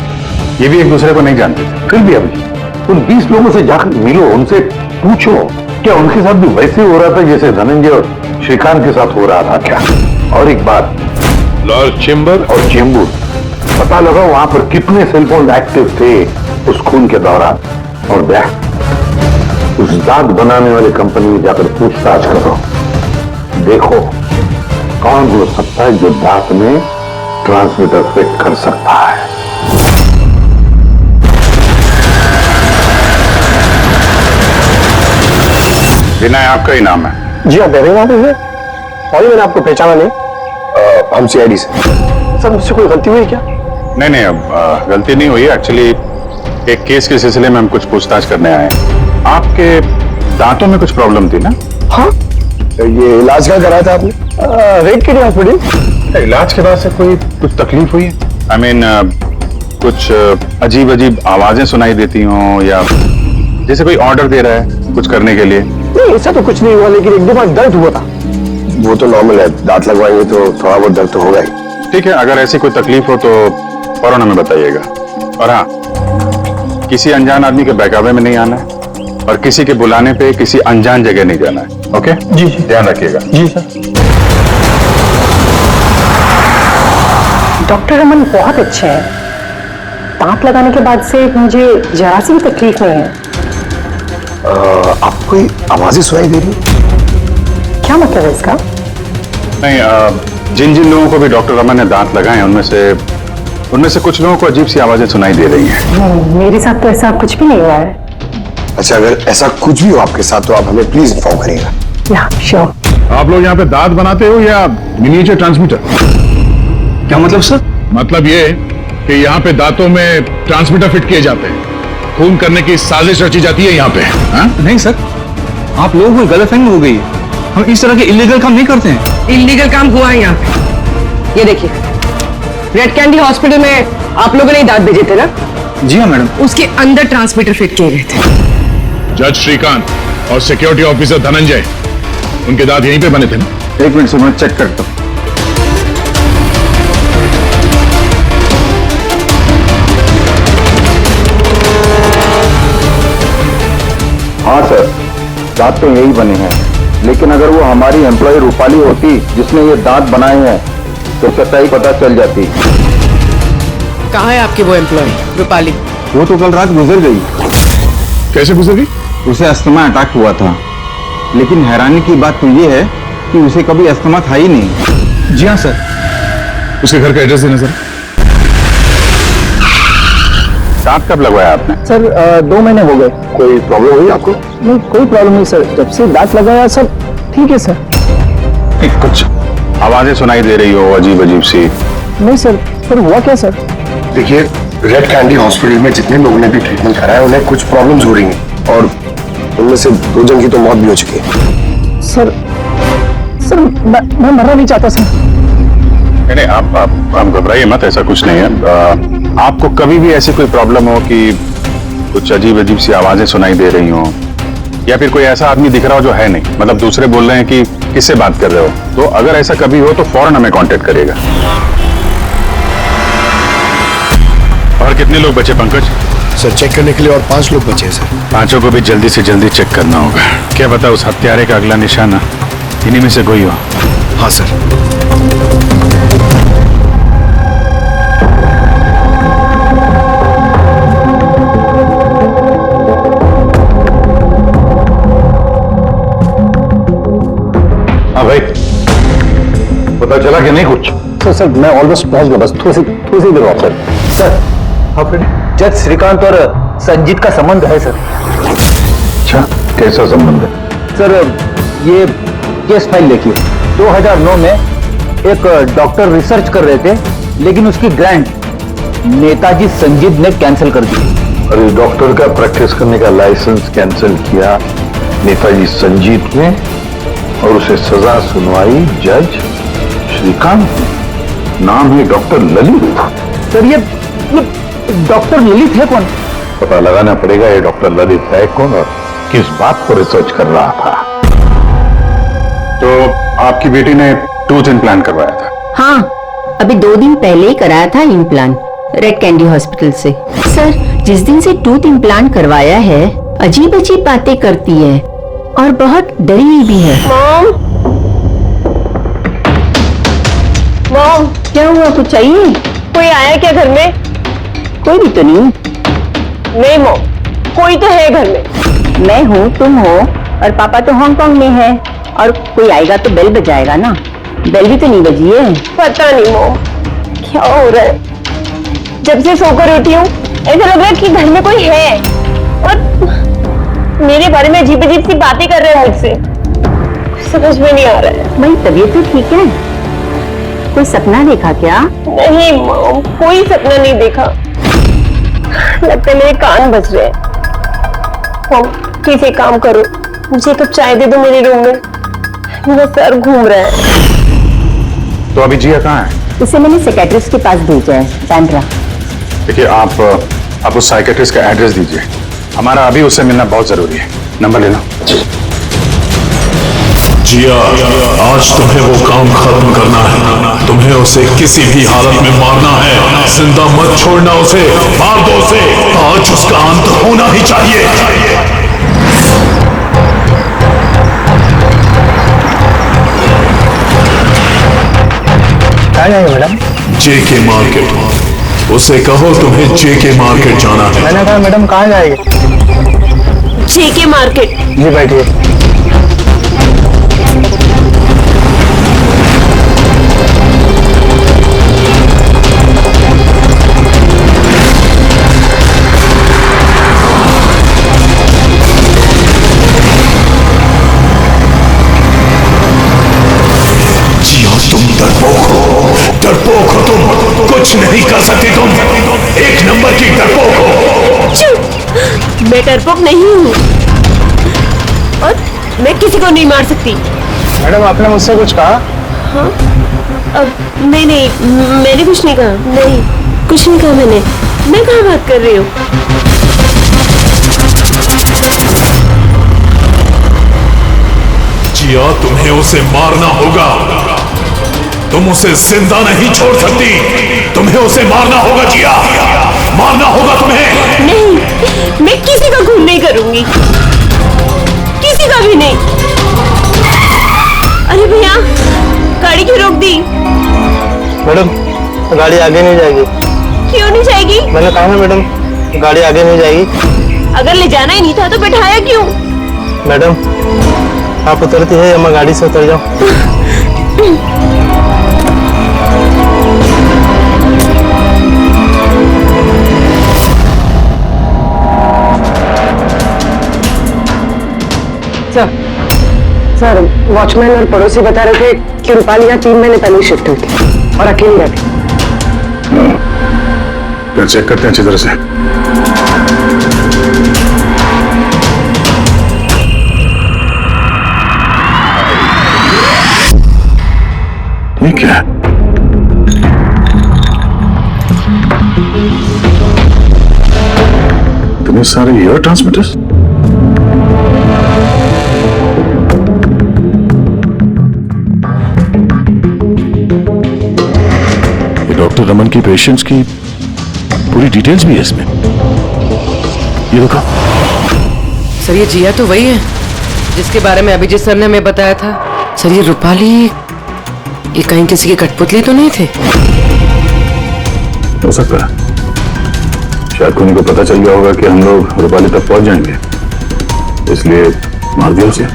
ये भी एक दूसरे को नहीं जानते थे। फिर भी अभी उन 20 लोगों से जाकर मिलो, उनसे पूछो क्या उनके साथ भी वैसे हो रहा था जैसे धनंजय और श्रीकांत के साथ हो रहा था क्या? और एक बात, लॉर्ड चेंबर और चेंबूर पता लगाओ वहां पर कितने सेलफोन एक्टिव थे उस खून के दौरान। और उस दांत बनाने वाली कंपनी में जाकर पूछताछ करो, देखो कौन हो सकता है जो दांत में ट्रांसमीटर फिट कर सकता है। विनय आपका ही नाम है? जी हाँ, मेरे नाम है। सॉरी मैंने आपको पहचाना नहीं। हम सीआईडी से। सर मुझसे कोई गलती हुई क्या? नहीं, अब गलती नहीं हुई। एक्चुअली एक केस के सिलसिले में हम कुछ पूछताछ करने आए हैं। आपके दांतों में कुछ प्रॉब्लम थी ना? हाँ। ये इलाज क्या कराया था आपने? रेड के लिए हॉस्पिटल। इलाज के बाद से कुछ तकलीफ हुई है? आई मीन कुछ अजीब अजीब आवाजें सुनाई देती हों या जैसे कोई ऑर्डर दे रहा है कुछ करने के लिए? नहीं ऐसा तो कुछ नहीं हुआ, लेकिन एक दो बार दर्द हुआ था। वो तो नॉर्मल है, दांत लगवाएंगे तो थोड़ा बहुत दर्द तो होगा ही। ठीक है, अगर ऐसी कोई तकलीफ हो तो फौरन हमें बताइएगा। और हाँ, किसी अनजान आदमी के बहकावे में नहीं आना है और किसी के बुलाने पे किसी अनजान जगह नहीं जाना है। ओके जी, ध्यान रखिएगा। जी सर। डॉक्टर रमन बहुत अच्छे हैं। दांत लगाने के बाद से मुझे जरा सी भी तकलीफ नहीं है। आपको कोई आवाजें सुनाई दे रही? क्या मतलब है इसका? नहीं, जिन जिन लोगों को भी डॉक्टर रमन ने दांत लगाए उनमें से कुछ लोगों को अजीब सी आवाजें सुनाई दे रही हैं। मेरे साथ तो ऐसा कुछ भी नहीं हुआ है। अच्छा, अगर ऐसा कुछ भी हो आपके साथ तो आप हमें प्लीज इन्फॉर्म करिएगा। या श्योर। आप लोग यहाँ पे दांत बनाते हो या मिनिएचर ट्रांसमीटर? क्या मतलब सर? मतलब ये कि यहाँ पे दांतों में ट्रांसमीटर फिट किए जाते हैं। खून करने की साजिश रची जाती है यहाँ पे। हाँ? नहीं सर, आप लोगों को गलतफहमी हो गई है। हम इस तरह के इलीगल काम नहीं करते हैं। इलीगल काम हुआ है यहाँ पे। ये देखिए, रेड कैंडी हॉस्पिटल में आप लोगों ने दांत भेजे थे ना? जी हाँ मैडम। उसके अंदर ट्रांसमीटर फिट किए गए थे। जज श्रीकांत और सिक्योरिटी ऑफिसर धनंजय, उनके दांत यहीं पे बने थे ना? एक मिनट से मैं चेक करता हूँ। हाँ सर, दांत तो यही बने हैं, लेकिन अगर वो हमारी एम्प्लॉय रूपाली होती जिसने ये दांत बनाए हैं तो सच्चाई पता चल जाती। कहाँ है आपकी वो एम्प्लॉय रूपाली? वो तो कल रात गुजर गई। कैसे गुजर गई? उसे अस्थमा अटैक हुआ था, लेकिन हैरानी की बात तो ये है कि उसे कभी अस्थमा था ही नहीं। जी हाँ सर। उसके घर का एड्रेस देना सर। दांत कब लगवाया आपने? सर 2 महीने हो गए। कोई प्रॉब्लम हुई आपको? नहीं, कोई प्रॉब्लम नहीं सर, जब से दांत लगाया सब ठीक है सर। कुछ आवाजें सुनाई दे रही हो अजीब अजीब सी? नहीं सर, पर हुआ क्या सर? देखिए, रेड कैंडी हॉस्पिटल में जितने लोगों ने भी ट्रीटमेंट कराया उन्हें कुछ प्रॉब्लम्स हो रही हैं और उनमें से 2 जन की तो मौत भी हो चुकी है। सर मैं मरना नहीं चाहता सर। नहीं, आप घबराइए मत, ऐसा कुछ नहीं है। आपको कभी भी ऐसी कोई प्रॉब्लम हो कि कुछ अजीब अजीब सी आवाजें सुनाई दे रही हो, या फिर कोई ऐसा आदमी दिख रहा हो जो है नहीं, मतलब दूसरे बोल रहे हैं कि किससे बात कर रहे हो, तो अगर ऐसा कभी हो तो फौरन हमें कांटेक्ट करिएगा। और कितने लोग बचे पंकज? सर, चेक करने के लिए और 5 लोग बचे हैं सर। 5 को भी जल्दी से जल्दी चेक करना होगा। क्या पता उस हत्यारे का अगला निशाना इन्हीं में से कोई हो। हाँ सर। हाँ भाई, पता चला कि नहीं कुछ? सर मैं ऑलमोस्ट पहुंच गया, बस थोड़ी सी देर और सर। हाँ फिर जज श्रीकांत और संजीत का संबंध है सर। अच्छा, कैसा संबंध है? सर ये केस फाइल देखिए। 2009 में एक डॉक्टर रिसर्च कर रहे थे, लेकिन उसकी ग्रांट नेताजी संजीत ने कैंसिल कर दी। और इस डॉक्टर का प्रैक्टिस करने का लाइसेंस कैंसिल किया नेताजी संजीत ने, और उसे सजा सुनवाई जज श्रीकांत। नाम है डॉक्टर ललित। सर ये डॉक्टर ललित है कौन? पता लगाना पड़ेगा ये डॉक्टर ललित है कौन और किस बात पर रिसर्च कर रहा था। तो आपकी बेटी ने टूथ इम्प्लांट करवाया था? हाँ, अभी 2 दिन पहले ही कराया था इम्प्लांट रेड कैंडी हॉस्पिटल से। सर, जिस दिन से टूथ इम्प्लांट करवाया है अजीब अजीब बातें करती है और बहुत डरी हुई भी है। मॉम, क्या हुआ, कुछ चाहिए? कोई आया क्या घर में? कोई भी तो नहीं। नहीं मॉम, कोई तो है घर में। मैं हूँ, तुम हो, और पापा तो हांगकांग में है, और कोई आएगा तो बेल बजाएगा ना। बेल भी तो नहीं बजी है। पता नहीं मॉम क्या हो रहा है, जब से सोकर उठी हूँ ऐसा लग रहा है कि घर में कोई है और मेरे बारे में अजीब अजीब सी बातें कर रहे हैं मुझसे। समझ में नहीं आ रहा है। मेरी तबीयत तो ठीक है। कोई सपना देखा क्या? नहीं मॉम, कोई सपना नहीं देखा। लगता है मेरे कान बज रहे हैं। मॉम प्लीज एक काम करो, मुझे एक कप चाय दे दो मेरे रूम में, मेरा सर घूम रहा है। तो अभी जिया कहाँ है? उसे मैंने साइकियाट्रिस्ट के पास भेजा है, बैंड्रा। देखिए, आप उस साइकियाट्रिस्ट का एड्रेस दीजिए, हमारा अभी उससे मिलना बहुत जरूरी है। नंबर ले लो। जिया, आज तुम्हें वो काम खत्म करना है। तुम्हें उसे किसी भी हालत में मारना है। जिंदा मत छोड़ना उसे, मार दो उसे। आज उसका अंत होना ही चाहिए। कहाँ जाएंगे मैडम? जेके मार्केट। उसे कहो तुम्हें जेके मार्केट जाना है। मैंने कहा मैडम कहाँ जाएंगे? जेके मार्केट। जी बैठिए। डरपोक हो तुम, कुछ नहीं कर सकती तुम। 1 नंबर की डरपोक हो। चुप, मैं डरपोक नहीं हूँ और मैं किसी को नहीं मार सकती। मैडम आपने मुझसे कुछ कहा? हाँ? नहीं, मैंने कुछ नहीं कहा। नहीं, कुछ नहीं कहा मैंने। मैं कहाँ बात कर रही हूँ? जिया, तुम्हें उसे मारना होगा। तुम उसे जिंदा नहीं छोड़ सकती, तुम्हें उसे मारना होगा जिया, मारना होगा तुम्हें। नहीं, मैं किसी का खून नहीं करूंगी, किसी का भी नहीं। अरे भैया, गाड़ी क्यों रोक दी? मैडम, गाड़ी आगे नहीं जाएगी। क्यों नहीं जाएगी? मैंने कहा ना मैडम, गाड़ी आगे नहीं जाएगी। अगर ले जाना ही नहीं था तो बैठाया क्यों? मैडम, आप उतरती है या मैं गाड़ी से उतर जाऊं? सर, वॉचमैन और पड़ोसी बता रहे थे कि रूपाली यहाँ 3 महीने पहले शिफ्ट हुई थी और अकेली रहती। फिर चेक करते हैं अच्छी तरह से। ये क्या है? इतने सारे एयर ट्रांसमिटर्स। डॉक्टर रमन की पेशेंट्स की पूरी डिटेल्स भी है इसमें। ये देखो। सर, ये जिया तो वही है जिसके बारे में अभिजीत सर ने हमें बताया था। सर, ये रूपाली, ये कहीं किसी की कठपुतली तो नहीं थे? हो सकता है, शायद उन्हीं को पता चल गया होगा कि हम लोग रूपाली तक पहुंच जाएंगे, इसलिए मार दिया उसे।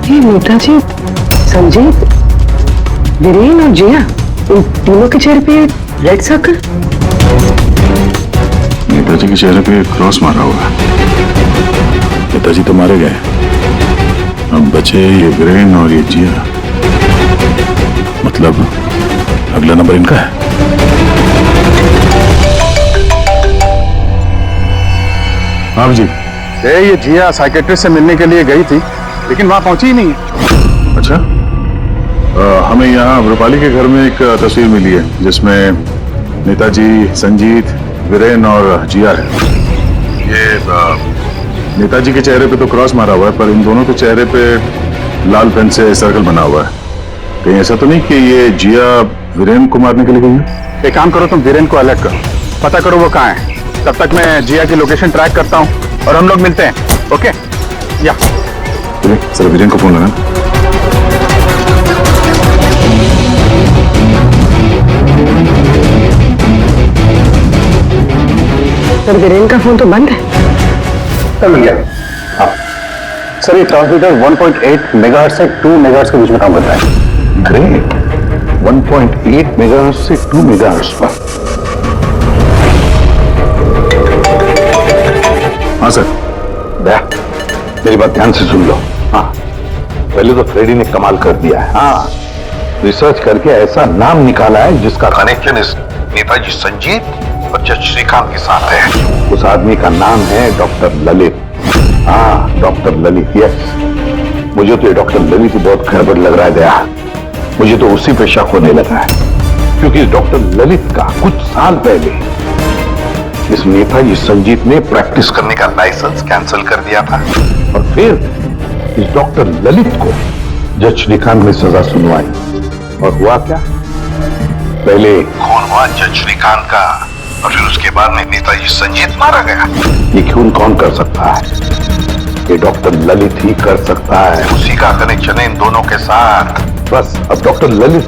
ये नेताजी, संजीत, वीरेन और जिया, इन तीनों के चेहरे पे रेड सर्कल। नेताजी के चेहरे पे क्रॉस मारा होगा। नेताजी तो मारे गए, अब बचे ये वीरेन और ये जिया। मतलब अगला नंबर इनका है। आप जी, ये जिया साइकेट्रिस्ट से मिलने के लिए गई थी, लेकिन वहां पहुंची ही नहीं। अच्छा, हमें यहाँ रूपाली के घर में एक तस्वीर मिली है जिसमें नेताजी, संजीत, वीरेन और जिया है। ये नेताजी के चेहरे पे तो क्रॉस मारा हुआ है, पर इन दोनों के चेहरे पे लाल पेन से सर्कल बना हुआ है। कहीं ऐसा तो नहीं कि ये जिया वीरेन को मारने के लिए गई है? एक काम करो, तुम वीरेन को अलर्ट करो, पता करो वो कहाँ है। तब तक मैं जिया की लोकेशन ट्रैक करता हूँ और हम लोग मिलते हैं। ओके? या सर, वीरेन को फोन लगा। सर, वीरेन का फोन तो बंद है। कर लिया। हाँ सर, ये ट्रांसमीटर 1.8 मेगाहर्ट्ज से 2 मेगाहर्ट्ज के बीच में काम करता है। ग्रेट, 1.8 मेगाहर्ट्ज से 2 मेगाहर्ट्ज पर। हाँ सर। दया, मेरी बात ध्यान से सुन लो। हाँ, पहले तो फ्रेडी ने कमाल कर दिया है। हाँ, रिसर्च करके ऐसा नाम निकाला है जिसका कनेक्शन इस नेताजी संजीत और जज श्रीकांत के साथ है। उस आदमी का नाम है डॉक्टर ललित। हाँ, डॉक्टर ललित। यस, मुझे तो ये डॉक्टर ललित ही बहुत गड़बड़ लग रहा है दया। मुझे तो उसी पे शक होने लगा है, क्योंकि डॉक्टर ललित का कुछ साल पहले इस नेताजी संजीत ने प्रैक्टिस करने का लाइसेंस कैंसिल कर दिया था, और फिर इस डॉक्टर ललित को जज श्रीकांत ने सजा सुनवाई। और हुआ क्या? पहले खून हुआ जज श्रीकांत का, और फिर उसके बाद में नेताजी संजीत मारा गया। ये खून कौन कर सकता है? ये डॉक्टर ललित ही कर सकता है। उसी का कनेक्शन है इन दोनों के साथ। बस अब डॉक्टर ललित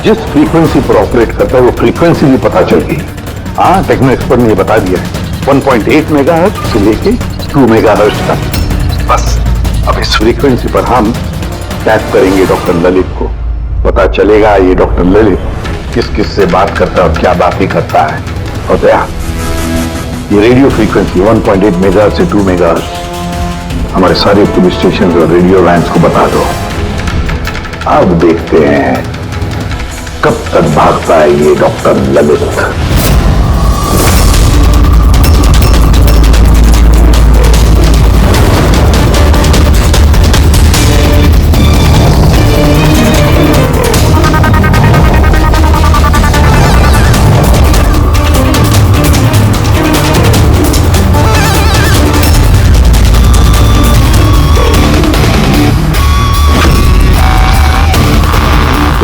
जिस फ्रीक्वेंसी पर ऑपरेट करता है वो फ्रीक्वेंसी भी पता चल गई। हाँ, टेक्नो एक्सपर्ट ने बता दिया है, 1.8 मेगाहर्ट्ज से लेके 2 मेगाहर्ट्ज तक। बस अब इस फ्रीक्वेंसी पर हम टैप करेंगे डॉक्टर ललित को, पता चलेगा ये डॉक्टर ललित किस किस से बात करता है और क्या बातें करता है। और दया, ये रेडियो फ्रीक्वेंसी 1.8 मेगाहर्ट्ज से 2 मेगाहर्ट्ज हमारे सारे पुलिस स्टेशन और रेडियो लाइन्स को बता दो। अब देखते हैं कब तक भागता है ये डॉक्टर ललित।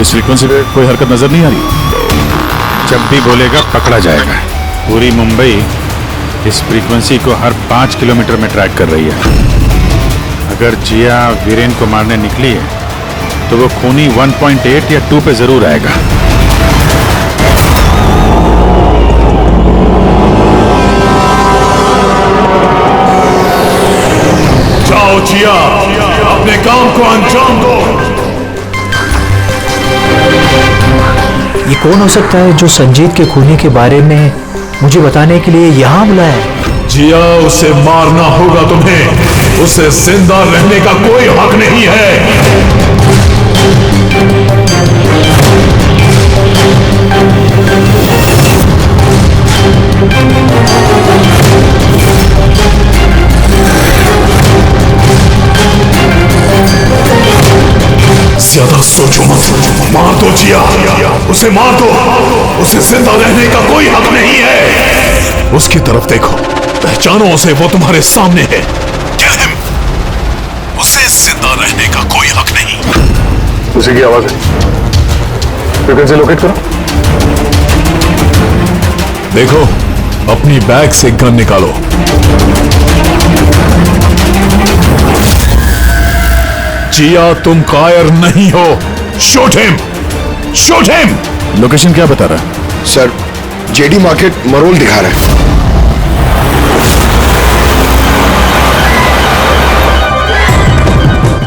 इस फ्रीक्वेंसी पे कोई हरकत नजर नहीं आ रही। जब भी बोलेगा पकड़ा जाएगा। पूरी मुंबई इस फ्रीक्वेंसी को हर 5 किलोमीटर में ट्रैक कर रही है। अगर जिया वीरेन को मारने निकली है तो वो खूनी 1.8 या 2 पे जरूर आएगा। जाओ जिया, अपने काम को अंजाम दो। ये कौन हो सकता है जो संजीत के खूनी के बारे में मुझे बताने के लिए यहाँ बुलाया है? जिया, उसे मारना होगा तुम्हें। उसे जिंदा रहने का कोई हक नहीं है। ज्यादा सोचो मत, मार दो जिया, उसे मार दो। उसे जिंदा रहने का कोई हक नहीं है। उसकी तरफ देखो, पहचानो उसे, वो तुम्हारे सामने है। Kill him। उसे जिंदा रहने का कोई हक नहीं। उसी की आवाज है, फ्रीक्वेंसी लोकेट करो। देखो, अपनी बैग से गन निकालो। जिया, तुम कायर नहीं हो। Shoot him, shoot him. Location क्या बता रहा है? सर, जेडी मार्केट मरोल दिखा रहा है।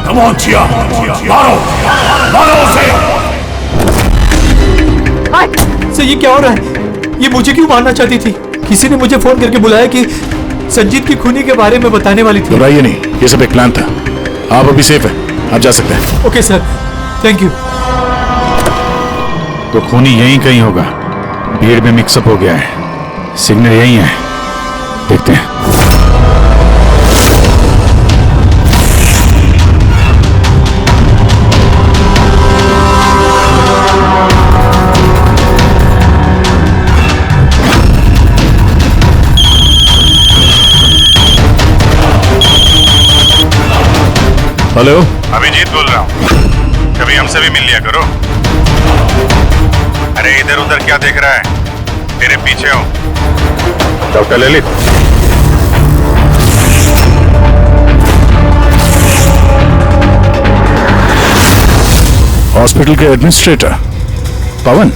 कम ऑन जिया, मारो, मारो उसे। सर, ये क्या हो रहा है? ये मुझे क्यों मारना चाहती थी? किसी ने मुझे फोन करके बुलाया कि संजीत की खूनी के बारे में बताने वाली थी। घबराइए नहीं, ये सब एक प्लान था। आप अभी सेफ है, आप जा सकते हैं। Okay sir, thank you. तो खूनी यहीं कहीं होगा। भीड़ में मिक्सअप हो गया है। सिग्नल यहीं है, देखते हैं। हेलो, अभिजीत बोल रहा हूँ। कभी हमसे भी मिल लिया करो। अरे इधर उधर क्या देख रहा है? तेरे पीछे हो। डॉक्टर ललित, हॉस्पिटल के एडमिनिस्ट्रेटर पवन।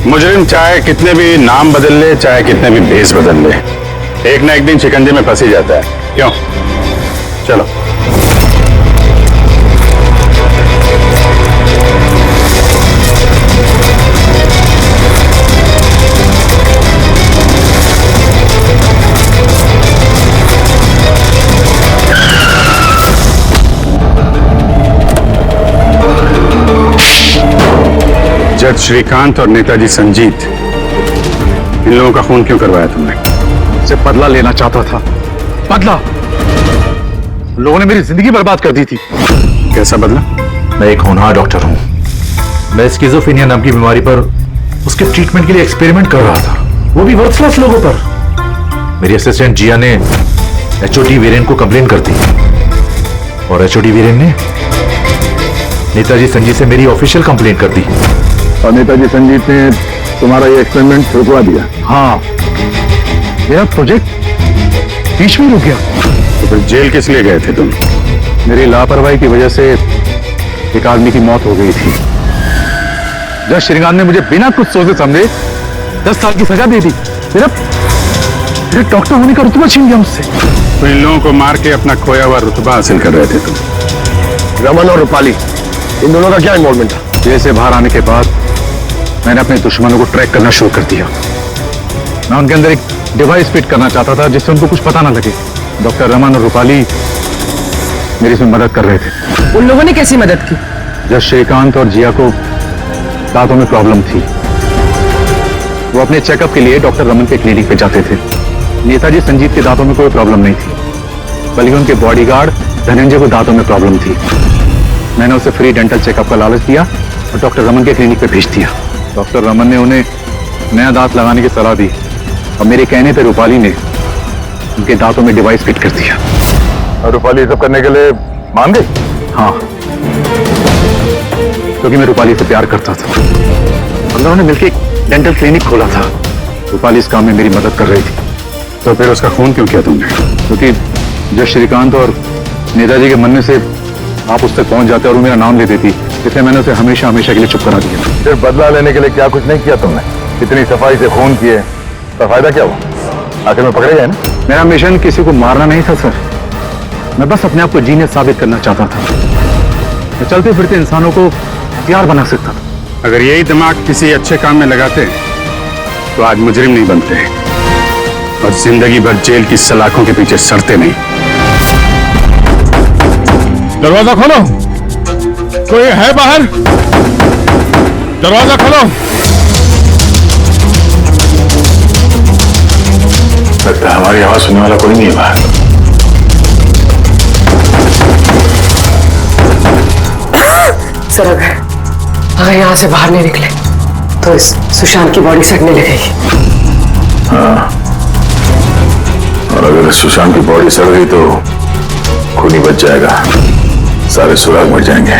मुजरिम चाहे कितने भी नाम बदल ले, चाहे कितने भी भेस बदल ले, एक ना एक दिन शिकंजे में फंस ही जाता है। क्यों? चलो। जज श्रीकांत और नेताजी संजीत, इन लोगों का खून क्यों करवाया तुमने? से बदला लेना चाहता था। बदला? लोगों ने मेरी जिंदगी बर्बाद कर दी थी। कैसा बदला? मैं एक होनहार डॉक्टर हूं। मैं स्किज़ोफ्रेनिया नाम की बीमारी पर उसके ट्रीटमेंट के लिए एक्सपेरिमेंट कर रहा था, वो भी वर्थलेस लोगों पर। मेरी असिस्टेंट जिया ने एचओडी वीरेन को कंप्लेन कर दी और एचओडी वीरेन ने नेताजी संजीत से मेरी ऑफिशियल कंप्लेंट कर दी। और नेताजी संजीत ने तुम्हारा ये एक्सपेरिमेंट रुकवा दिया? हाँ, मेरा प्रोजेक्ट बीच में रुक गया। तो फिर जेल किस लिए गए थे तुम? मेरी लापरवाही की वजह से एक आदमी की मौत हो गई थी। जज श्रीकांत ने मुझे बिना कुछ सोचे समझे 10 साल की सजा दे दी। मेरे डॉक्टर होने का रुतबा छीन गया मुझसे। तो इन लोगों को मार के अपना खोया हुआ रुतबा हासिल कर रहे थे तुम। रमन और रूपाली, इन दोनों का क्या इन्वॉल्वमेंट था? जेल से बाहर आने के बाद मैंने अपने दुश्मनों को ट्रैक करना शुरू कर दिया। मैं उनके अंदर एक डिवाइस फिट करना चाहता था जिससे उनको कुछ पता ना लगे। डॉक्टर रमन और रूपाली मेरी इसमें मदद कर रहे थे। उन लोगों ने कैसी मदद की? जब श्रीकांत और जिया को दांतों में प्रॉब्लम थी, वो अपने चेकअप के लिए डॉक्टर रमन के क्लिनिक पे जाते थे। नेताजी संजीत के दांतों में कोई प्रॉब्लम नहीं थी, बल्कि उनके बॉडीगार्ड धनंजय को दांतों में प्रॉब्लम थी। मैंने उसे फ्री डेंटल चेकअप का लालच दिया और डॉक्टर रमन के क्लिनिक पे भेज दिया। डॉक्टर रमन ने उन्हें नया दांत लगाने की सलाह दी और मेरे कहने पे रूपाली ने उनके दांतों में डिवाइस फिट कर दिया। और रूपाली सब करने के लिए मान गई? हाँ, क्योंकि मैं रूपाली से प्यार करता था। हम दोनों ने मिलकर एक डेंटल क्लिनिक खोला था। रूपाली इस काम में मेरी मदद कर रही थी। तो फिर उसका खून क्यों किया तुमने? क्योंकि जब श्रीकांत और नेताजी के मरने से आप उस तक पहुंच जाते और वो मेरा नाम ले देती, इसलिए मैंने उसे हमेशा हमेशा के लिए चुप करा दिया। फिर बदला लेने के लिए क्या कुछ नहीं किया तुमने? इतनी सफाई से खून किए तो फायदा क्या हुआ? आखिर में पकड़े गए ना? मेरा मिशन किसी को मारना नहीं था सर, मैं बस अपने आप को जीनियस साबित करना चाहता था। मैं चलते फिरते इंसानों को हथियार बना सकता था। अगर यही दिमाग किसी अच्छे काम में लगाते तो आज मुजरिम नहीं बनते और जिंदगी भर जेल की सलाखों के पीछे सड़ते नहीं। दरवाजा खोलो, कोई है बाहर? दरवाजा खोलो। लगता है हमारी आवाज सुनने वाला कोई नहीं है बाहर। सर अगर यहाँ से बाहर नहीं निकले तो इस सुशांत की बॉडी सड़ने लगेगी। हाँ, और अगर सुशांत की बॉडी सड़ गई तो खून ही बच जाएगा, सारे सुराग मर जाएंगे।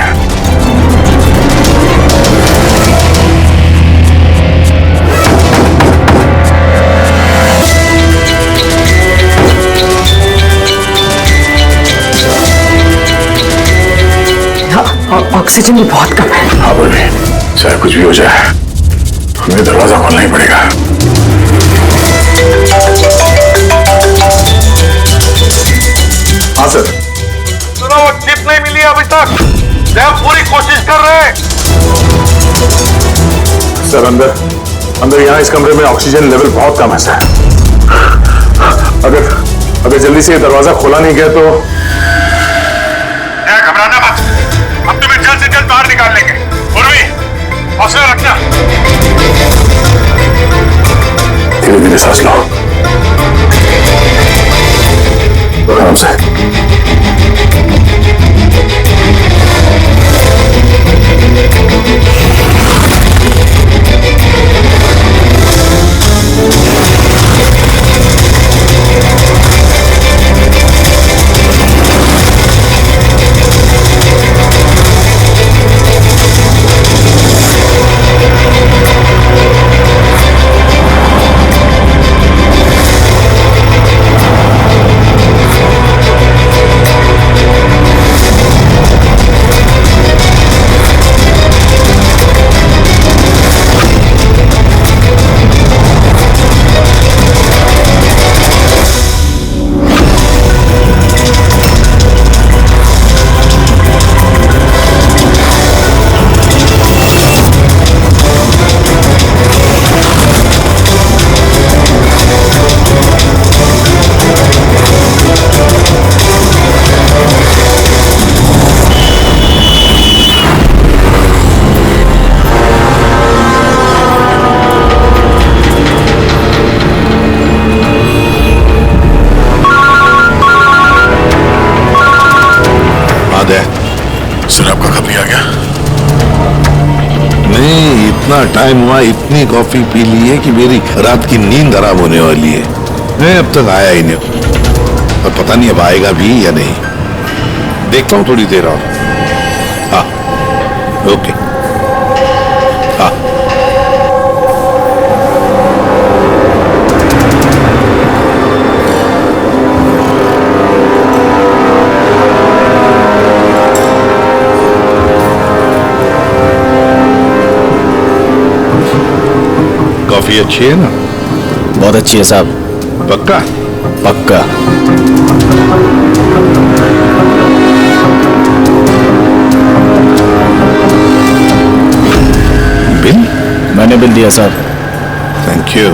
ऑक्सीजन भी बहुत कम है। हाँ बोलिए, चाहे कुछ भी हो जाए हमें दरवाजा खोलना ही पड़ेगा। हाँ सर। सुनो, वो चिप नहीं मिली अभी तक, हम पूरी कोशिश कर रहे हैं। सर अंदर यहाँ इस कमरे में ऑक्सीजन लेवल बहुत कम है सर। अगर जल्दी से ये दरवाजा खोला नहीं गया तो घबराना मत, हम तुम्हें जल्द से जल्द बाहर निकाल लेंगे। उर्वी, हौसला रखना। धीरे धीरे सांस लो, आराम से। इतना टाइम हुआ, इतनी कॉफी पी ली है कि मेरी रात की नींद हराम होने वाली है। मैं अब तक आया ही नहीं और पता नहीं अब आएगा भी या नहीं। देखता हूँ थोड़ी देर और। हाँ ओके। हाँ कॉफी अच्छी है ना? बहुत अच्छी है साहब। पक्का? पक्का। बिल? मैंने बिल दिया साहब। Thank you.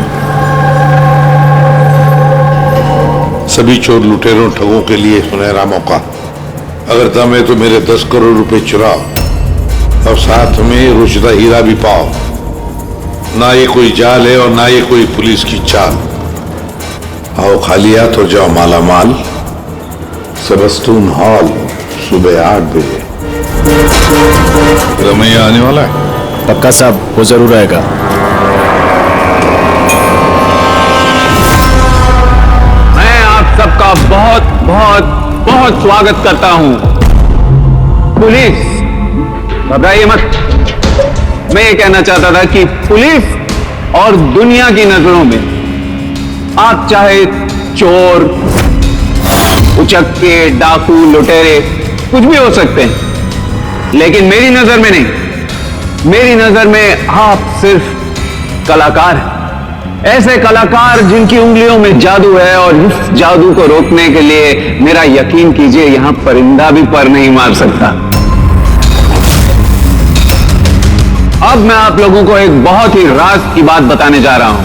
सभी चोर लुटेरों ठगों के लिए सुनहरा मौका। अगर दम है तो मेरे 10 करोड़ रुपए चुराओ और साथ में रुशदा हीरा भी पाओ। ना ये कोई जाल है और ना ये कोई पुलिस की चाल। आओ खाली हाथ और जाओ माला माल। सबस्तून हॉल सुबह 8 बजे। रमैया आने वाला है? पक्का साहब, वो जरूर आएगा। मैं आप सबका बहुत बहुत बहुत स्वागत करता हूं। पुलिस घबराइए मत, ये कहना चाहता था कि पुलिस और दुनिया की नजरों में आप चाहे चोर, उचक्के, डाकू, लुटेरे कुछ भी हो सकते हैं, लेकिन मेरी नजर में नहीं। मेरी नजर में आप सिर्फ कलाकार हैं। ऐसे कलाकार जिनकी उंगलियों में जादू है, और इस जादू को रोकने के लिए मेरा यकीन कीजिए यहां परिंदा भी पर नहीं मार सकता। अब मैं आप लोगों को एक बहुत ही राज की बात बताने जा रहा हूं।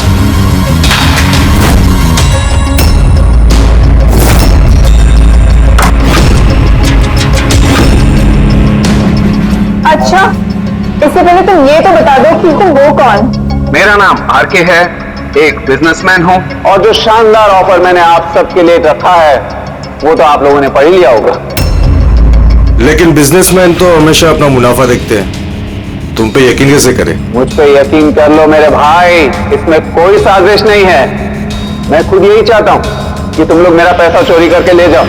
अच्छा, इससे पहले तुम ये तो बता दो कि तुम वो कौन? मेरा नाम आरके है, एक बिजनेसमैन हूं, और जो शानदार ऑफर मैंने आप सबके लिए रखा है वो तो आप लोगों ने पढ़ ही लिया होगा। लेकिन बिजनेसमैन तो हमेशा अपना मुनाफा देखते हैं, तुम पे यकीन कैसे करें? मुझ पे यकीन कर लो मेरे भाई, इसमें कोई साजिश नहीं है। मैं खुद यही चाहता हूं कि तुम लोग मेरा पैसा चोरी करके ले जाओ।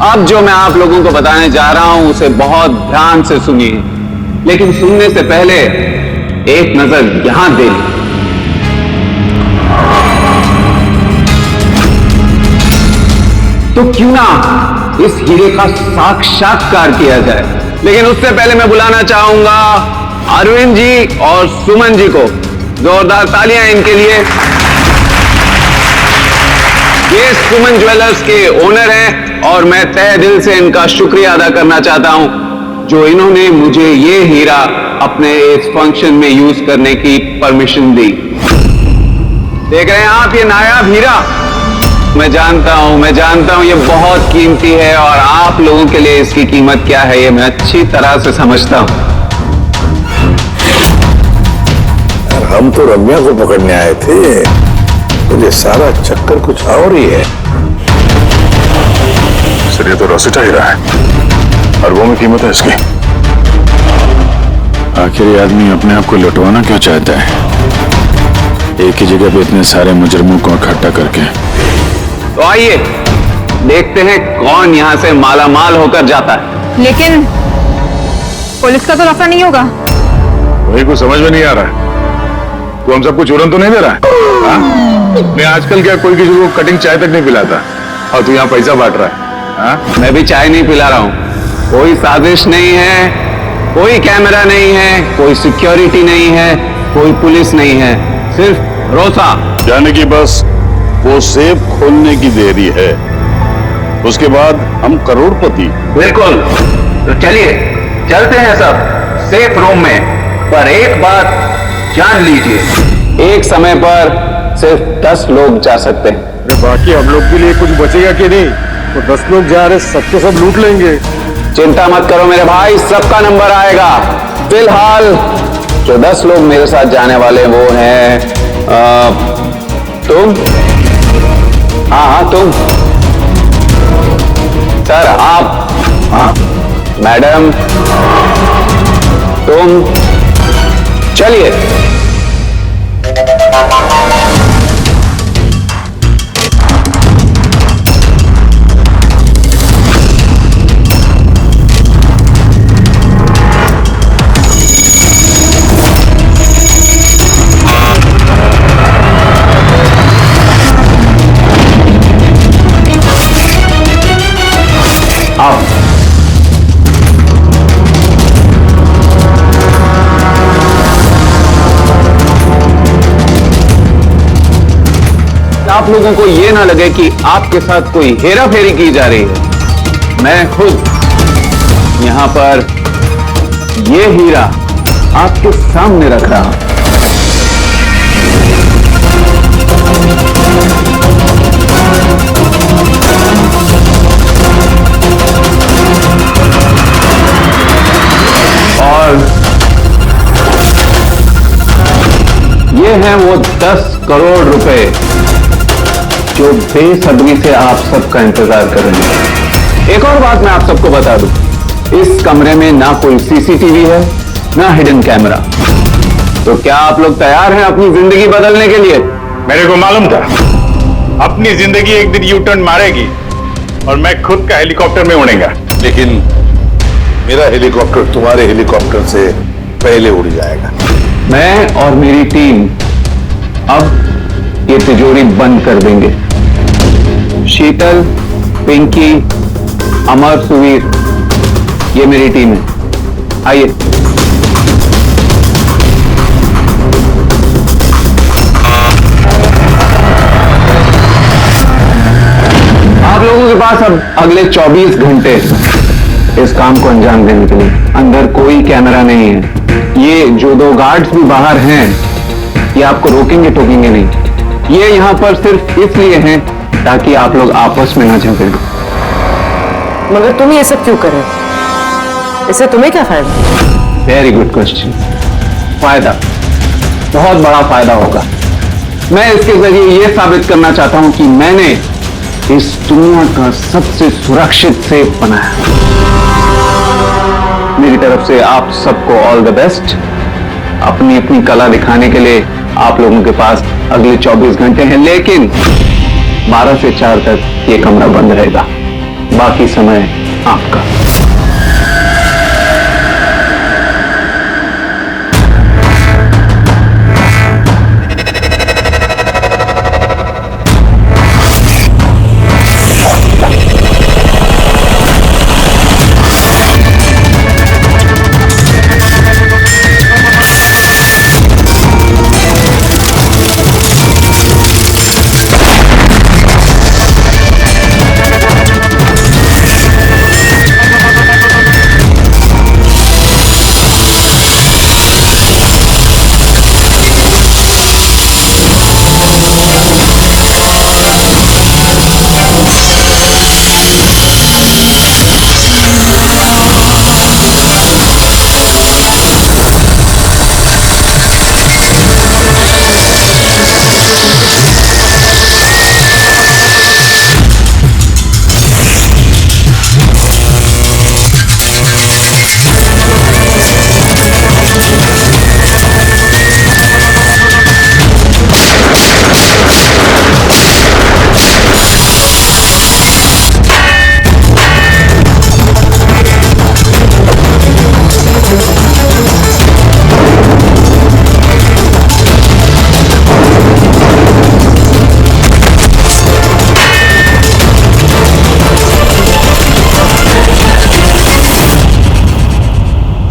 अब जो मैं आप लोगों को बताने जा रहा हूं उसे बहुत ध्यान से सुनिए, लेकिन सुनने से पहले एक नजर यहां दे ली। तो क्यों ना इस हीरे का साक्षात्कार किया जाए। लेकिन उससे पहले मैं बुलाना चाहूंगा अरविंद जी और सुमन जी को। जोरदार तालियां इनके लिए। ये सुमन ज्वेलर्स के ओनर हैं और मैं तहे दिल से इनका शुक्रिया अदा करना चाहता हूं जो इन्होंने मुझे ये हीरा अपने इस फंक्शन में यूज करने की परमिशन दी। देख रहे हैं आप ये नायाब हीरा? मैं जानता हूं ये बहुत कीमती है, और आप लोगों के लिए इसकी कीमत क्या है ये मैं अच्छी तरह से समझता हूं। हम तो रम्या को पकड़ने आए थे, मुझे सारा चक्कर कुछ और ही है। सर ये तो रसीटा हीरा है, अरबों में कीमत है इसकी। आखिर ये आदमी अपने आप को लुटवाना क्यों चाहता है, एक ही जगह पे इतने सारे मुजरमों को इकट्ठा करके? तो आइए देखते हैं कौन यहां से माला माल होकर जाता है। लेकिन पुलिस का तो नफा नहीं होगा। वही कुछ समझ में नहीं आ रहा है, तू हम सबको चूरन तो नहीं दे रहा है? मैं आजकल क्या कोई किसी को कटिंग चाय तक नहीं पिलाता, और तू यहाँ पैसा बांट रहा है? मैं भी चाय नहीं पिला रहा हूं। कोई साजिश नहीं है, कोई कैमरा नहीं है, कोई सिक्योरिटी नहीं है, कोई पुलिस नहीं है, सिर्फ भरोसा। जाने की बस वो सेफ खोलने की देरी है, उसके बाद हम करोड़पति। बिल्कुल, तो चलिए चलते हैं सब सेफ रूम में। पर एक बात जान लीजिए, एक समय पर सिर्फ 10 लोग जा सकते हैं। बाकी हम लोग के लिए कुछ बचेगा कि नहीं? तो 10 लोग जा रहे, सबके सब लूट लेंगे। चिंता मत करो मेरे भाई, सबका नंबर आएगा। फिलहाल जो 10 लोग मेरे साथ जाने वाले वो हैं तुम। हाँ तुम सर, आप, हाँ मैडम, तुम। चलिए आप लोगों को यह ना लगे कि आपके साथ कोई हेरा फेरी की जा रही है। मैं खुद यहां पर यह हीरा आपके सामने रख रहा हूं। और ये हैं वो 10 करोड़ रुपए जो बेसब्री से आप सबका इंतजार कर रहे हैं। एक और बात मैं आप सबको बता दूं, इस कमरे में ना कोई सीसीटीवी है ना हिडन कैमरा। तो क्या आप लोग तैयार हैं अपनी जिंदगी बदलने के लिए? मेरे को मालूम था अपनी जिंदगी एक दिन यू टर्न मारेगी और मैं खुद का हेलीकॉप्टर में उड़ेगा। लेकिन मेरा हेलीकॉप्टर तुम्हारे हेलीकॉप्टर से पहले उड़ जाएगा। मैं और मेरी टीम अब ये तिजोरी बंद कर देंगे। शीतल, पिंकी, अमर, सुवीर, ये मेरी टीम है। आइए। आप लोगों के पास अब अगले 24 घंटे इस काम को अंजाम देने के लिए। अंदर कोई कैमरा नहीं है। ये जो 2 गार्ड्स भी बाहर हैं, ये आपको रोकेंगे टोकेंगे नहीं। ये यहां पर सिर्फ इसलिए हैं ताकि आप लोग आपस में ना झगड़े। मगर तुम ये सब क्यों कर रहे हो? इससे तुम्हें क्या फायदा? Very good question. फायदा, बहुत बड़ा फायदा होगा। मैं इसके जरिए यह साबित करना चाहता हूं कि मैंने इस दुनिया का सबसे सुरक्षित सेफ बनाया। मेरी तरफ से आप सबको ऑल द बेस्ट। अपनी अपनी कला दिखाने के लिए आप लोगों के पास अगले 24 घंटे हैं, लेकिन 12 से 4 तक ये कमरा बंद रहेगा। बाकी समय आपका।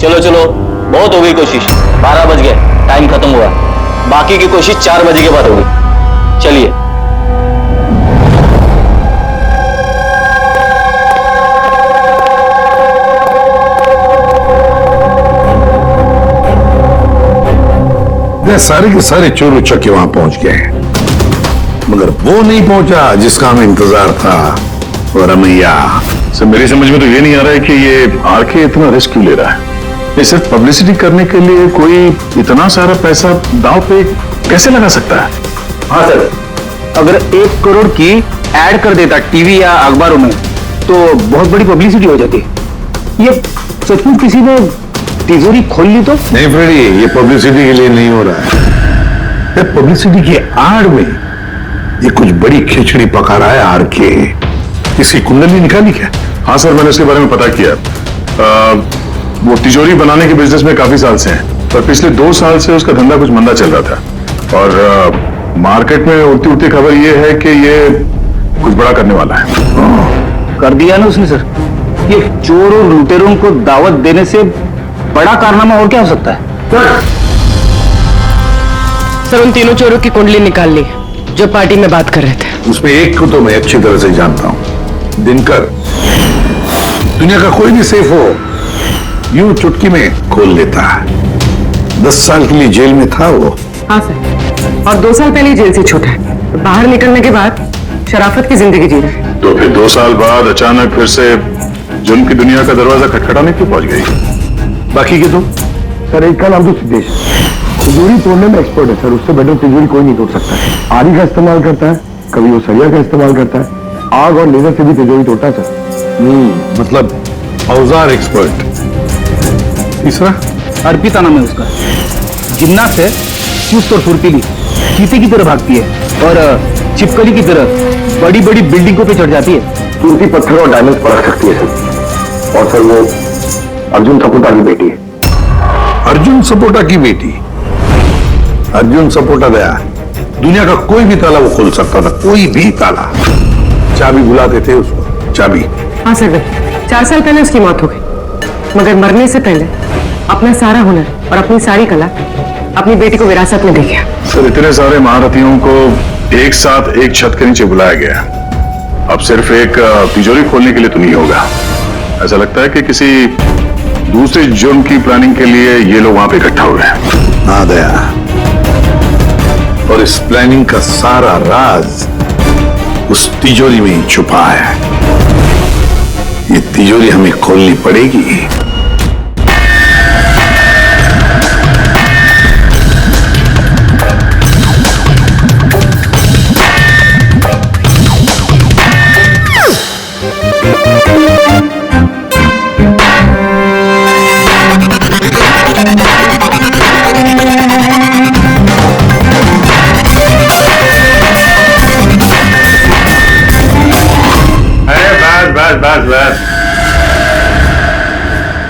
चलो चलो, बहुत हो गई कोशिश। 12 बज गए, टाइम खत्म हुआ। बाकी की कोशिश 4 बजे के बाद होगी। चलिए। सारे के सारे चोर उचक्के वहां पहुंच गए हैं, मगर वो नहीं पहुंचा जिसका हमें इंतजार था। और रमैया, सर मेरी समझ में तो ये नहीं आ रहा है कि ये आरके इतना रिस्क क्यों ले रहा है। ये सिर्फ पब्लिसिटी करने के लिए कोई इतना सारा पैसा दांव पे कैसे लगा सकता है? हाँ सर, अगर 1 करोड़ की ऐड कर देता टीवी या अखबारों में तो बहुत बड़ी पब्लिसिटी हो जाती। ये सचमुच किसी ने तिजोरी खोल ली तो? नहीं फ्रेडी, ये पब्लिसिटी के लिए नहीं हो रहा है। पब्लिसिटी की आड़ में ये कुछ बड़ी खिचड़ी पका रहा है आरके। इसकी कुंडली निकाली क्या? हाँ सर, मैंने उसके बारे में पता किया। वो तिजोरी बनाने के बिजनेस में काफी साल से हैं, पर पिछले 2 साल से उसका धंधा कुछ मंदा चल रहा था। और मार्केट में उड़ती उड़ती खबर ये है कि ये कुछ बड़ा करने वाला है। कर दिया ना उसने सर। ये चोर और लुटेरों को दावत देने से बड़ा कारनामा और क्या हो सकता है? सर उन तीनों चोरों की कुंडली निकाल ली जो पार्टी में बात कर रहे थे। उसमें एक को तो मैं अच्छी तरह से जानता हूं, दिनकर। दुनिया का कोई भी सेफ हो यूं चुटकी में खोल लेता है। 10 साल के लिए जेल में था वो। हाँ सर, और 2 साल पहले जेल से छूटा है। बाहर निकलने के बाद शराफत की जिंदगी जी रहा है। तो फिर 2 साल बाद अचानक फिर से जुल्म की दुनिया का दरवाजा खटखटाने क्यों पहुंच गई? बाकी के तो सर, एक का नाम तो सिद्धेश, तिजोरी तोड़ने में एक्सपर्ट है सर। उससे बेटर तिजोरी कोई नहीं तोड़ सकता है। आरी का इस्तेमाल करता है, कभी वो सरिया का इस्तेमाल करता है, आग और लेजर से भी तिजोरी तोड़ता है सर। मतलब औजार एक्सपर्ट। तीसरा अर्पिता नाम है उसका। जिन्नात है, चुस्त और फुर्तीली, चीते की तरह भागती है और छिपकली की तरह बड़ी बड़ी बिल्डिंगों पे चढ़ जाती है। कीमती पत्थर और डायमंड परख सकती है सर। और सर वो अर्जुन सपोटा की बेटी है। अर्जुन सपोटा की बेटी? अर्जुन सपोटा दया दुनिया का कोई भी ताला वो खोल सकता था, कोई भी ताला। चाबी बुलाते थे उसको, चाबी। हाँ सर, 4 साल पहले उसकी मौत हो गई, मगर मरने से पहले अपना सारा हुनर और अपनी सारी कला अपनी बेटी को विरासत में दे गया। सर, इतने सारे महारथियों को एक साथ एक छत के नीचे बुलाया गया, अब सिर्फ एक तिजोरी खोलने के लिए तो नहीं होगा। ऐसा लगता है कि किसी दूसरे जुर्म की प्लानिंग के लिए ये लोग वहां पे इकट्ठा हुए हैं। हाँ दया, और इस प्लानिंग का सारा राज उस तिजोरी में ही छुपा है। ये तिजोरी हमें खोलनी पड़ेगी। बस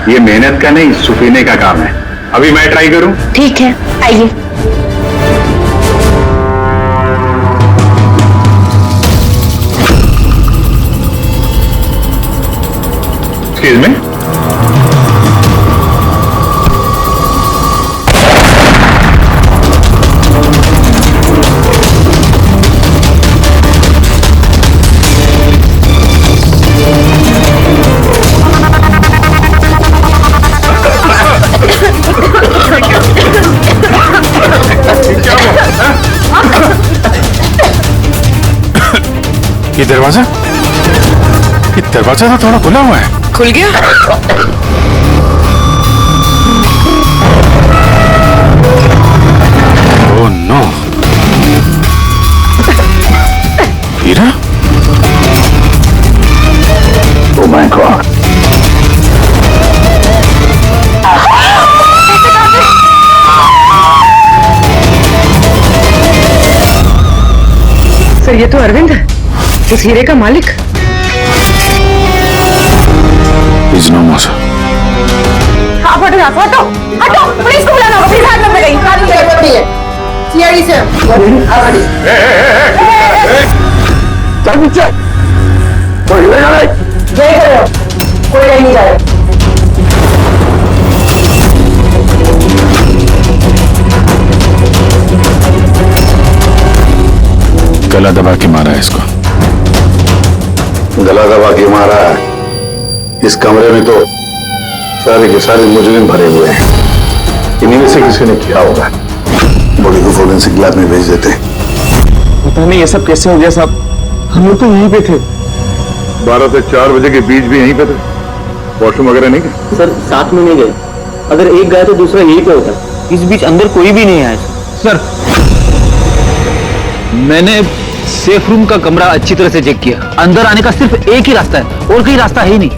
ये मेहनत का नहीं, सुफीने का काम है। अभी मैं ट्राई करूं? ठीक है, आइए। एक्सक्यूज मी, ये दरवाजा तो थोड़ा खुला हुआ है। खुल गया? ओह नो, हीरा? Oh my god. सर, ये तो अरविंद है, उस हीरे का मालिक। Please no more. हाँ, हटो यहाँ से, हटो हटो, पुलिस को बुलाना होगा, प्लीज हाथ मत लगाइए, हाथ मत लगाइए। सीआईडी से चल नीचे, कोई ले जा रहा है। देख रहे हो, कोई नहीं जा रहा। गला दबा के मारा है इसको। गला दबा के मारा है? इस कमरे में तो सारे के सारे मुजरिम भरे हुए हैं, इन्हीं में से किसी ने किया होगा। बॉडी को फोरेंसिक लैब में भेज देते। पता नहीं ये सब कैसे हो गया साहब, हम लोग तो यहीं पे थे। 12 से 4 बजे के बीच भी यहीं पे थे? वॉशरूम वगैरह नहीं गए? सर, साथ में नहीं गए। अगर एक गया तो दूसरा यहीं पे होता। इस बीच अंदर कोई भी नहीं आया। सर, मैंने सेफ रूम का कमरा अच्छी तरह से चेक किया, अंदर आने का सिर्फ एक ही रास्ता है और कोई रास्ता है ही नहीं।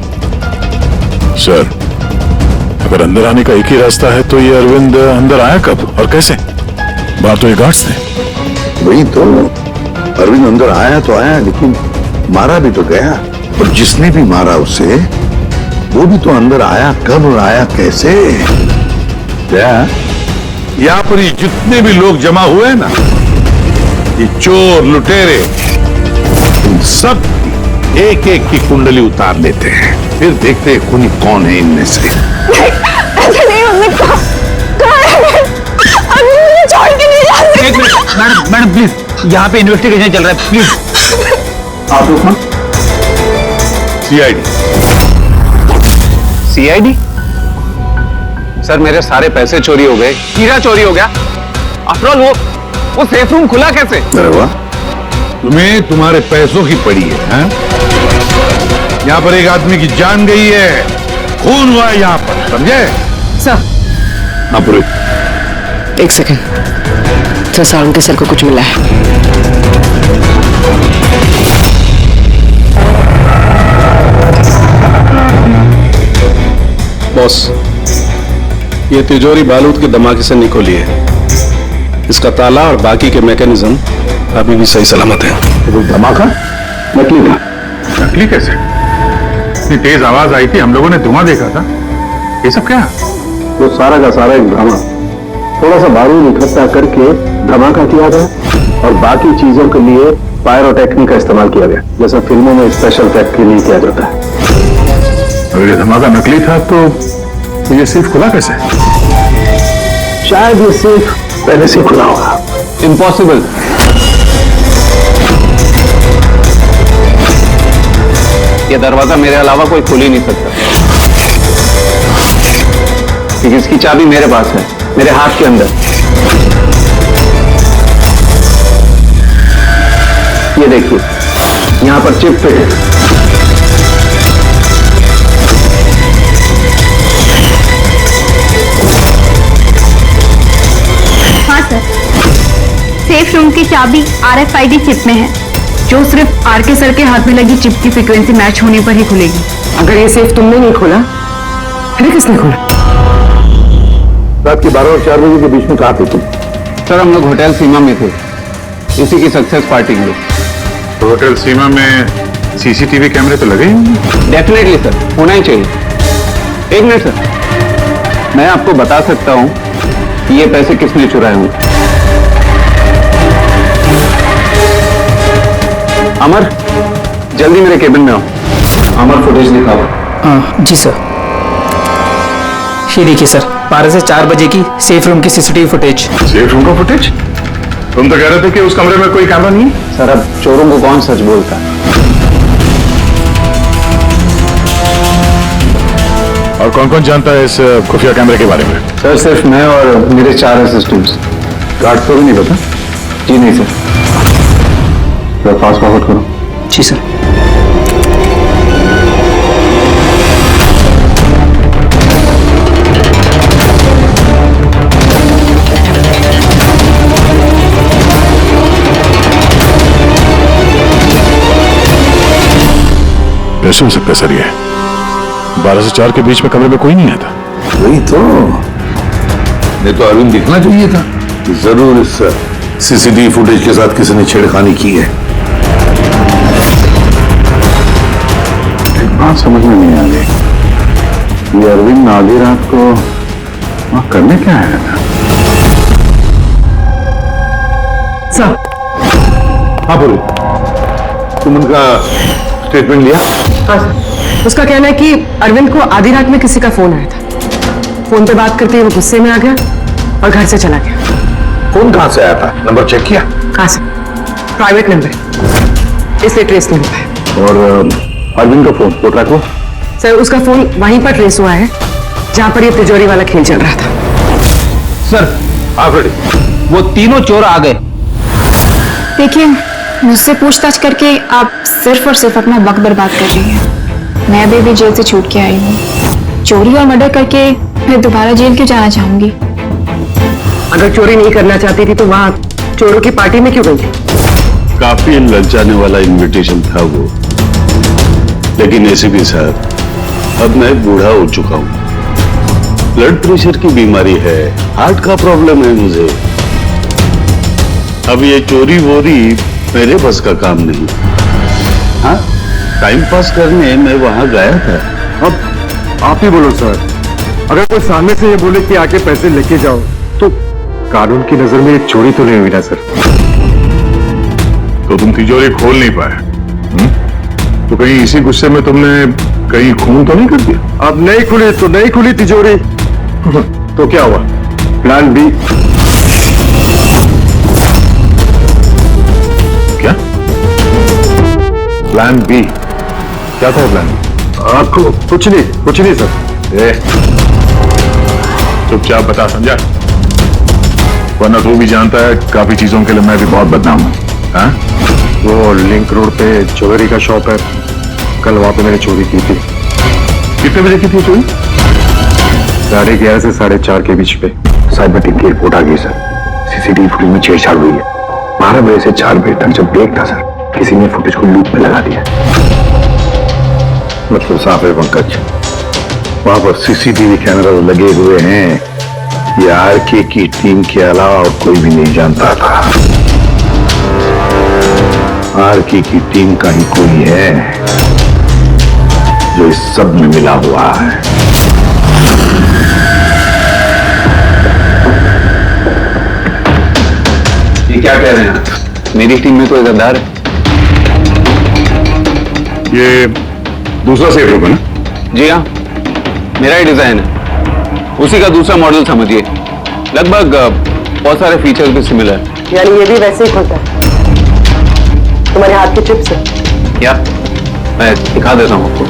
सर, अगर अंदर आने का एक ही रास्ता है तो ये अरविंद अंदर आया कब और कैसे? बाहर तो ये गार्ड्स थे। वही तो, अरविंद अंदर आया तो आया, लेकिन मारा भी तो गया, और जिसने भी मारा उसे वो भी तो अंदर आया कब और आया कैसे? क्या यहाँ पर ये जितने भी लोग जमा हुए हैं ना, ये चोर लुटेरे, इन सब एक एक की कुंडली उतार लेते हैं, फिर देखते हैं खूनी कौन है इनमें से। ऐसे नहीं हो सकता, मुझे छोड़ के नहीं जा सकते। मैडम प्लीज, यहाँ पे इन्वेस्टिगेशन चल रहा है, प्लीज। आप लोग सीआईडी। सीआईडी? सर, मेरे सारे पैसे चोरी हो गए, हीरा चोरी हो गया। आफ्टर ऑल वो सेफ रूम खुला कैसे? अरे वाह, तुम्हें तुम्हारे पैसों की पड़ी है, हैं? यहाँ पर एक आदमी की जान गई है, खून हुआ है यहाँ पर, समझे? सर, हाँ पुरोहित, एक सेकंड। सर, सारंग के सर को कुछ मिला है। बॉस, ये तिजोरी बारूद के धमाके से निकली है। इसका ताला और बाकी के मैकेनिज्म अभी भी सही सलामत है। तो धमाका नकली था? नकली कैसे? इतनी तेज आवाज आई थी, हम लोगों ने धुआं देखा था। ये सब क्या? वो सारा का सारा एक ड्रामा, थोड़ा सा बारूद इकट्ठा करके धमाका किया गया और बाकी चीजों के लिए पायरोटेक्निक का इस्तेमाल किया गया, जैसा फिल्मों में स्पेशल इफेक्ट के लिए किया जाता है। अगर ये धमाका नकली था तो ये सेफ खुला कैसे? शायद ये सेफ पहले से खुला होगा। इम्पॉसिबल। ये दरवाजा मेरे अलावा कोई खोल ही नहीं सकता, क्योंकि इसकी चाबी मेरे पास है, मेरे हाथ के अंदर। ये देखिए, यहां पर चिप फिट है। हाँ सर, सेफ रूम की चाबी RFID चिप में है, जो सिर्फ आर के सर के हाथ में लगी चिप की फ्रीक्वेंसी मैच होने पर ही खुलेगी। अगर ये सेफ तुमने नहीं खोला, फिर किसने खोला? रात के 12 और 4 बजे के बीच में कहाँ थे तुम? सर हम लोग होटल सीमा में थे, इसी की सक्सेस पार्टी में। तो होटल सीमा में CCTV कैमरे तो लगे ही होंगे? डेफिनेटली सर, होना ही चाहिए। एक मिनट सर, मैं आपको बता सकता हूं कि ये पैसे किसने चुराए होंगे। अमर, जल्दी मेरे केबिन में आओ। अमर, फुटेज दिखाओ। जी सर। ये देखिए सर, 12 से 4 बजे की सेफ रूम की CCTV फुटेज। सेफ रूम का फुटेज? तुम तो कह रहे थे कि उस कमरे में कोई कैमरा नहीं है। सर अब चोरों को कौन सच बोलता है? और कौन कौन जानता है इस खुफिया कैमरे के बारे में? सर सिर्फ मैं और मेरे 4 असिस्टेंट्स। गार्ड को भी नहीं पता? जी नहीं सर। फास्ट फॉरवर्ड करो। जी सर। कैसे हो सकता है सर? ये 12 से 4 के बीच में कमरे में कोई नहीं आता। वही तो, नहीं तो अरविंद दिखना चाहिए था। जरूर इस CCTV फुटेज के साथ किसी ने छेड़खानी की है। एक बात समझ में नहीं आ रही, ये अरविंद आधी रात को वहां करने क्या आया था? सर। हाँ बोलो, तुम उनका स्टेटमेंट लिया? हाँ सर, उसका कहना है कि अरविंद को आधी रात में किसी का फोन आया था। फोन पे बात करते ही वो गुस्से में आ गया और घर से चला गया। फोन कहां से आया था? नंबर चेक किया? हाँ सर, प्राइवेट नंबर, इसलिए ट्रेस नहीं हो पाया। और अरविंद का फोन वो ट्रैक हुआ? सर उसका फोन वहीं पर ट्रेस हुआ है जहां पर ये तिजोरी वाला खेल चल रहा था। सर वो तीनों चोर आ गए। देखिए, मुझसे पूछताछ करके आप सिर्फ और सिर्फ अपना वक्त बर्बाद कर रही हैं। मैं अभी भी जेल से छूट के आई हूँ। चोरी और मर्डर करके मैं दोबारा जेल क्यों जाना चाहूंगी? अगर चोरी नहीं करना चाहती थी तो वहां चोरों की पार्टी में क्यों गई थी? काफी ललचाने वाला इनविटेशन था वो, लेकिन ACP साहब, अब मैं बूढ़ा हो चुका हूं, ब्लड प्रेशर की बीमारी है, हार्ट का प्रॉब्लम है मुझे। अब ये चोरी वोरी मेरे बस का काम नहीं। हाँ, टाइम पास करने मैं वहां गया था। अब आप ही बोलो सर, अगर कोई सामने से ये बोले कि आके पैसे लेके जाओ, तो कानून की नजर में ये चोरी तो नहीं हुई ना सर? तो तुम तिजोरी खोल नहीं पाए? तो कहीं इसी गुस्से में तुमने कहीं खून तो नहीं कर दिया? अब नहीं खुली तो नहीं खुली तिजोरी। तो क्या हुआ? Plan B। क्या प्लान B? क्या था प्लान B? आपको कुछ नहीं सर। चुपचाप बता, समझा? वरना तू भी जानता है काफी चीजों के लिए मैं भी बहुत बदनाम हूं। हाँ? वो लिंक रोड पे ज्वेलरी का शॉप है, कल वहां पे मैंने चोरी की थी। कितने बजे की थी चोरी? 11:30 से 4:30 के बीच पे। साइबर टीम की रिपोर्ट आ गई सर, CCTV फुटेज में छेड़छाड़ हुई है। 12 बजे से 4 बजे तक जब ब्रेक था सर, किसी ने फुटेज को लूप में लगा दिया। मतलब साफ है पंकज, वहां पर CCTV कैमरा लगे हुए हैं, ये RK की टीम के अलावा और कोई भी नहीं जानता था। RK की टीम का ही कोई है जो इस सब में मिला हुआ है। कह रहे हैं आप? मेरी टीम में तो एक गद्दार है। ये दूसरा सेफ रूम है ना? जी हाँ, मेरा ही डिजाइन है, उसी का दूसरा मॉडल समझिए। लगभग बहुत सारे फीचर्स भी सिमिलर है। यानी ये भी वैसे ही खुलता है तुम्हारे हाथ के चिप से? क्या? मैं दिखा देता हूँ आपको।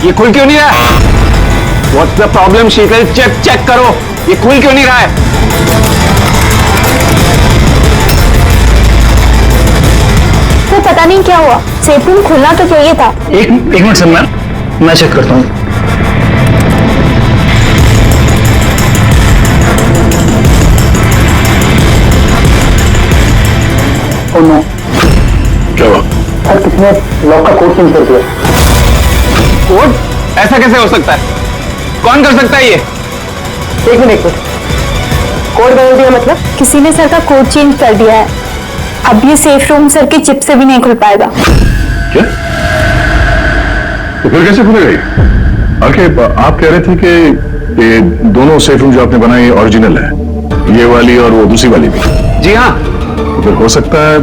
ये खुल क्यों नहीं रहा है? What's the problem, Sheetal? Check करो, ये खुल क्यों नहीं रहा है? तो पता नहीं क्या हुआ, सेफ रूम खुलना तो चाहिए था। एक मिनट सर, मैं चेक करता हूँ। क्या हुआ? सर किसने लॉक का कोड चेंज कर दिया। कोड? ऐसा कैसे हो सकता है? कौन कर सकता है ये? एक मिनट कोड बदल दिया मतलब? किसी ने सर का कोड चेंज कर दिया है, अब ये सेफ रूम सर के चिप से भी नहीं खुल पाएगा। क्या? तो फिर कैसे खुलेगा ये? आके आप कह रहे थे कि ये दोनों सेफ रूम जो आपने बनाए ओरिजिनल है, ये वाली और वो दूसरी वाली भी? जी हाँ। तो फिर हो सकता है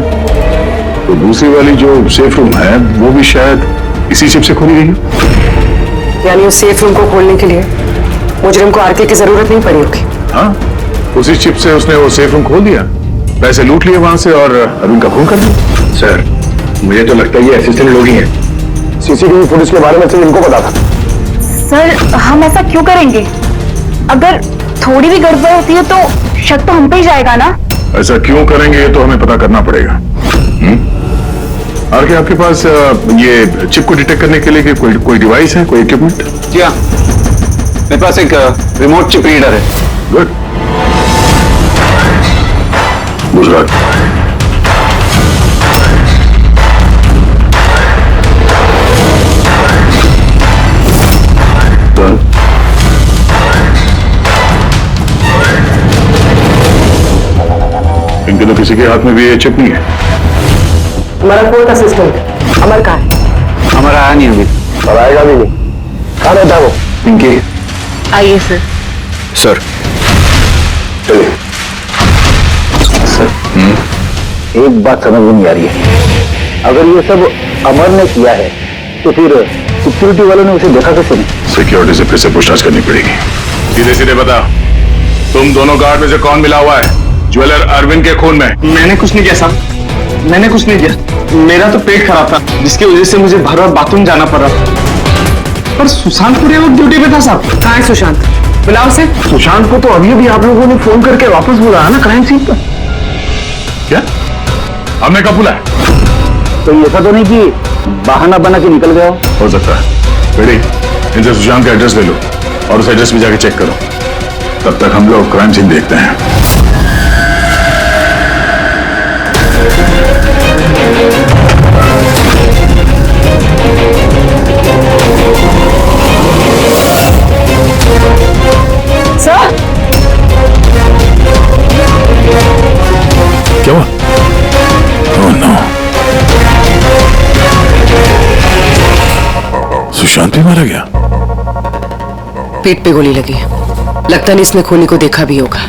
तो दूसरी वाली जो सेफ रूम है वो भी शायद इसी चिप से खोली गई है। यानी उस सेफ रूम को खोलने के लिए मुजरिम को आरके की जरूरत नहीं पड़ी होगी। हाँ, उसी चिप से उसने वो सेफ रूम खोल दिया, पैसे लूट लिए वहां से और अरुण का खून कर दिया। सर मुझे तो लगता है ये असिस्टेंट लोग ही हैं। सीसीटीवी फुटेज के बारे में तो इनको पता था। सर हम ऐसा क्यों करेंगे? अगर थोड़ी भी गड़बड़ होती है तो शक तो हम पे ही जाएगा ना। ऐसा क्यों करेंगे ये तो हमें पता करना पड़ेगा। आरके आपके पास ये चिप को डिटेक्ट करने के लिए कोई डिवाइस है, कोई इक्विपमेंट? जी हाँ, मेरे पास एक रिमोट चिप रीडर है। गुड। दूसरा? इनके तो किसी के हाथ में भी ये चिप नहीं है। हमारा फोर्थ असिस्टेंट अमर का है। हमारा आया नहीं अभी और आएगा भी नहीं। कहाँ रहता है वो? इनके। आइए सर। सर चलिए। सर एक बात समझ में नहीं आ रही है, अगर ये सब अमर ने किया है तो फिर सिक्योरिटी वालों ने उसे देखा कैसे नहीं? सिक्योरिटी से फिर से पूछताछ करनी पड़ेगी। सीधे सीधे बता, तुम दोनों गार्ड में से कौन मिला हुआ है ज्वेलर अरविंद के खून में? मैंने कुछ नहीं किया साहब, मैंने कुछ नहीं किया। मेरा तो पेट खराब था जिसकी वजह से मुझे भर बार बाथरूम जाना पड़ रहा। पर सुशांत पूरे वक्त ड्यूटी पे था साहब। कहाँ है सुशांत? बुलाओ से। सुशांत को तो अभी अभी आप लोगों ने फोन करके वापस बुलाया ना क्राइम सीन पर। क्या? हमने कब बुलाया? तो ऐसा तो नहीं कि बहाना बना के निकल गया हो सकता है। बेटी इनसे सुशांत का एड्रेस ले लो और उस एड्रेस पे जाके चेक करो। तब तक हम लोग क्राइम सीन देखते हैं। सर क्या हुआ? ओह नो, सुशांत भी मारा गया। पेट पे गोली लगी है, लगता नहीं इसने खूनी को देखा भी होगा।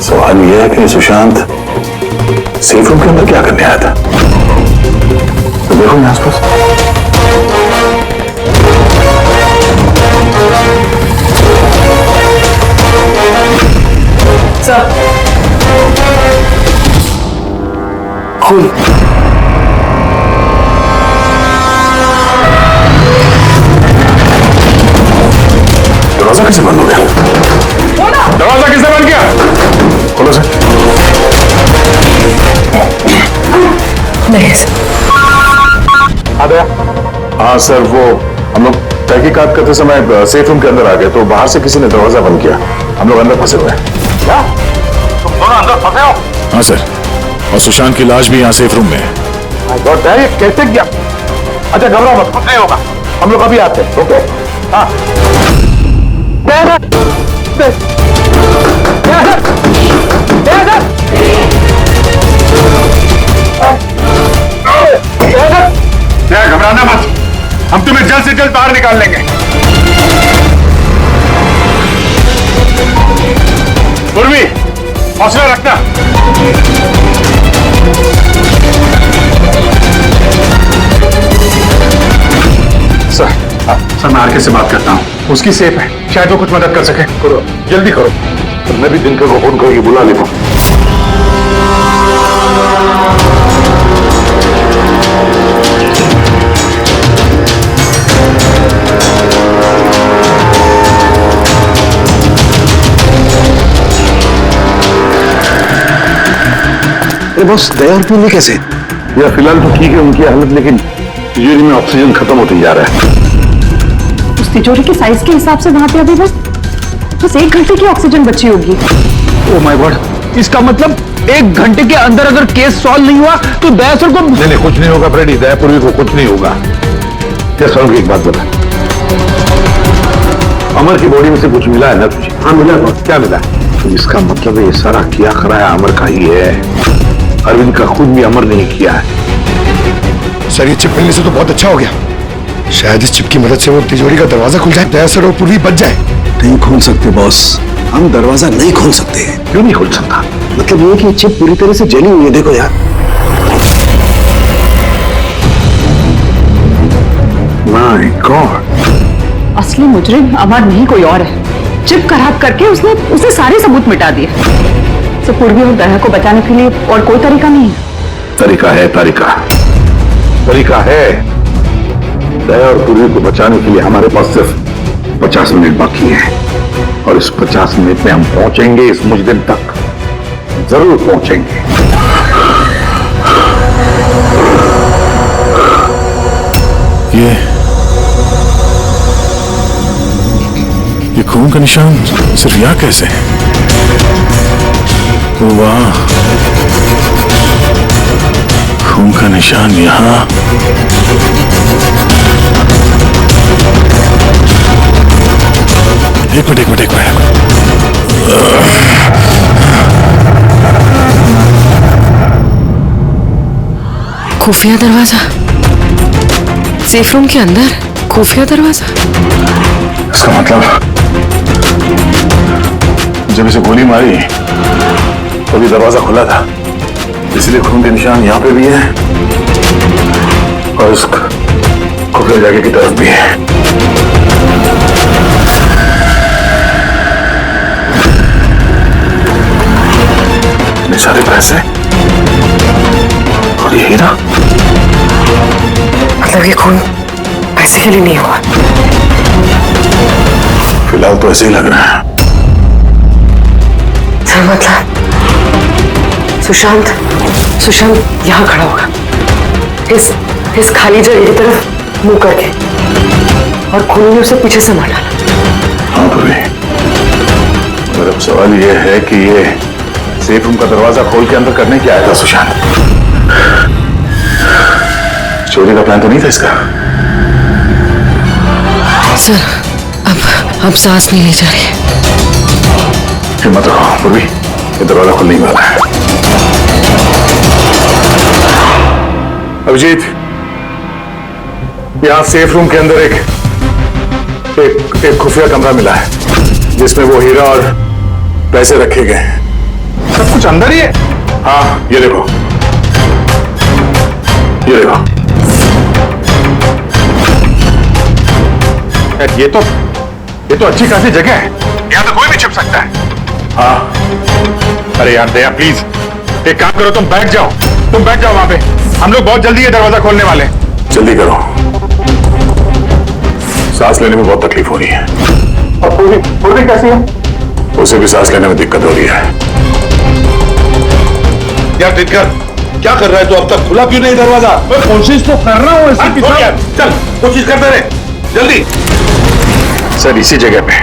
सवाल यह है कि सुशांत सेफ रूम के अंदर क्या करने आया था? तो देखो यहाँ आसपास। सर खून। दरवाजा कैसे बंद हो गया? दरवाजा किसने बंद किया? खोलो सर। नहीं आ गया। हाँ सर, वो हम लोग तहकीकात करते समय सेफ रूम के अंदर आ गए तो बाहर से किसी ने दरवाजा बंद किया। हम लोग अंदर फंसे हुए हैं। क्या? तुम दोनों अंदर फंसे हो? हाँ सर, और सुशांत की लाश भी यहाँ सेफ रूम में है। ये कैसे किया? अच्छा घबराओ मत, कुछ नहीं होगा, हम लोग अभी आते हैं। ओके हाँ। क्या घबराना से जल्द बाहर निकाल लेंगे। पूर्वी, हौसला रखना। सर मैं आरके से बात करता हूँ, उसकी सेफ है, शायद वो कुछ मदद कर सके। करो, जल्दी करो। तो मैं भी दिनकर को फोन करके बुला लेता हूँ। बॉस, दया और पूर्वी कैसे? यार फिलहाल तो ठीक है उनकी हालत, लेकिन तिजोरी में ऑक्सीजन खत्म होते जा रहा है। उस तिजोरी के साइज के हिसाब से वहां पे अभी बस 1 घंटे की ऑक्सीजन बची होगी। ओह माय गॉड, इसका मतलब 1 घंटे के अंदर अगर केस सॉल्व नहीं हुआ तो दया सर को नहीं, कुछ नहीं होगा फ्रेडी, दया पूर्वी को कुछ नहीं होगा। क्या सर, एक बात बता, अमर की बॉडी में से कुछ मिला है ना तुझे? हाँ मिला। क्या मिला? तो इसका मतलब ये सारा किया कराया अमर का ही है। अरविंद का खुद भी अमर नहीं किया है। सर ये चिप मिलने से तो बहुत अच्छा हो गया। शायद इस चिप की मदद से वो तिजोरी का दरवाजा खुल जाए, दया सर और पूर्वी बच जाए। नहीं खोल सकते बॉस, हम दरवाजा नहीं खोल सकते। क्यों नहीं खोल सकता? मतलब ये कि चिप पूरी तरह से जली हुई है, देखो यार। माय गॉड, असली मुजरिम अमर नहीं कोई और है। चिप खराब करके उसने सारे सबूत मिटा दिए। तो पूर्वी और दया को बचाने के लिए और कोई तरीका नहीं है। तरीका है, तरीका है। दया और पूर्वी को बचाने के लिए हमारे पास सिर्फ 50 मिनट बाकी है, और इस 50 मिनट में हम पहुंचेंगे इस मुजरिम तक, जरूर पहुंचेंगे। ये खून का निशान सिर्फ यहाँ कैसे? वाह, खून का निशान यहाँ। एक मिनट। खुफिया दरवाजा, सेफ रूम के अंदर खुफिया दरवाजा। इसका मतलब जब इसे गोली मारी तभी दरवाजा खुला था, इसलिए खून के निशान यहाँ पे भी है और इस खुफिया जगह की तरफ भी है। इतने सारे पैसे और ये हीरा, मतलब ये खून पैसे के लिए नहीं हुआ? फिलहाल तो ऐसे ही लग रहा है। सर मतलब सुशांत यहाँ खड़ा होगा, इस खाली जगह की तरफ मुंह करके, और खून ने उसे पीछे से मार डाला। हाँ पूर्वी, मगर अब सवाल यह है कि ये सेफ रूम का दरवाजा खोल के अंदर करने क्या आया था सुशांत? चोरी का प्लान तो नहीं था इसका? सर अब सांस नहीं ली जा रही। हिम्मत रखो पूर्वी, ये दरवाजा खुलने वाला है। अभिजीत, यहां सेफ रूम के अंदर एक खुफिया कमरा मिला है जिसमें वो हीरा और पैसे रखे गए हैं। सब कुछ अंदर ही है? हाँ, ये देखो। ये तो अच्छी खासी जगह है, यहाँ तो कोई भी छिप सकता है। हाँ। अरे यार दया प्लीज, एक काम करो, तुम बैठ जाओ वहां पे। हम लोग बहुत जल्दी ये दरवाजा खोलने वाले हैं। जल्दी करो, सांस लेने में बहुत तकलीफ हो रही है। और पूर्वी कैसी है? उसे भी सांस लेने में दिक्कत हो रही है। यार टिटकर, क्या कर रहा है? तो अब तक खुला क्यों नहीं दरवाजा? कोशिश तो कर रहा हूँ। चल कोशिश करते रहे, जल्दी। सर इसी जगह पे,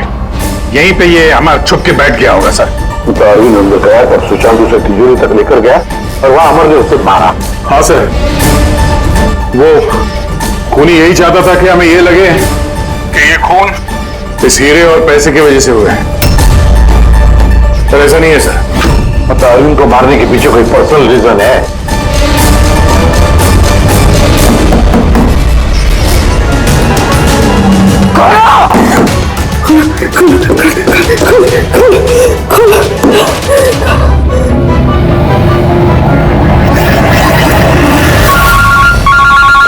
यहीं पे ये अमर छुप के बैठ गया होगा सर। तो अरविंद अंदर गया और सुशांत उसे तिजोरी तक लेकर गया और वहां अमर ने उसे मारा। हाँ सर, वो खूनी यही चाहता था कि हमें ये लगे कि ये खून इस हीरे और पैसे की वजह से हुए हैं, पर ऐसा नहीं है सर। मतलब अरविंद को मारने के पीछे कोई पर्सनल रीजन है?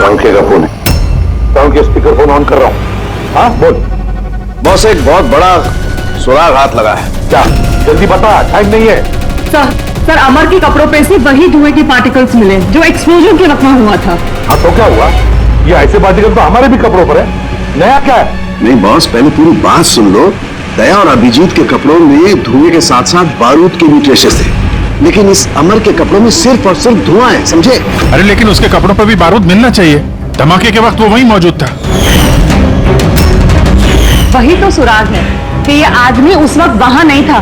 सांख्य का फोन है। सांख्य स्पीकर फोन ऑन कर रहा हूँ। हाँ बोल। बॉस एक बहुत बड़ा सुराग हाथ लगा है। क्या? जल्दी बता, टाइम नहीं है। सर अमर के कपड़ों पे से वही धुएं के पार्टिकल्स मिले जो एक्सप्लोजन के वक्त हुआ था। हाँ तो क्या हुआ? ये ऐसे पार्टिकल तो हमारे भी कपड़ों पर है। नया क्या है? नहीं बॉस, पहले पूरी बात सुन लो। दया और अभिजीत के कपड़ों में धुएं के साथ साथ बारूद के भी ट्रेसेस थे, लेकिन इस अमर के कपड़ों में सिर्फ और सिर्फ धुआं है, समझे? अरे लेकिन उसके कपड़ों पर भी बारूद मिलना चाहिए। धमाके के वक्त वो वहीं मौजूद था। वही तो सुराग है कि ये आदमी उस वक्त वहां नहीं था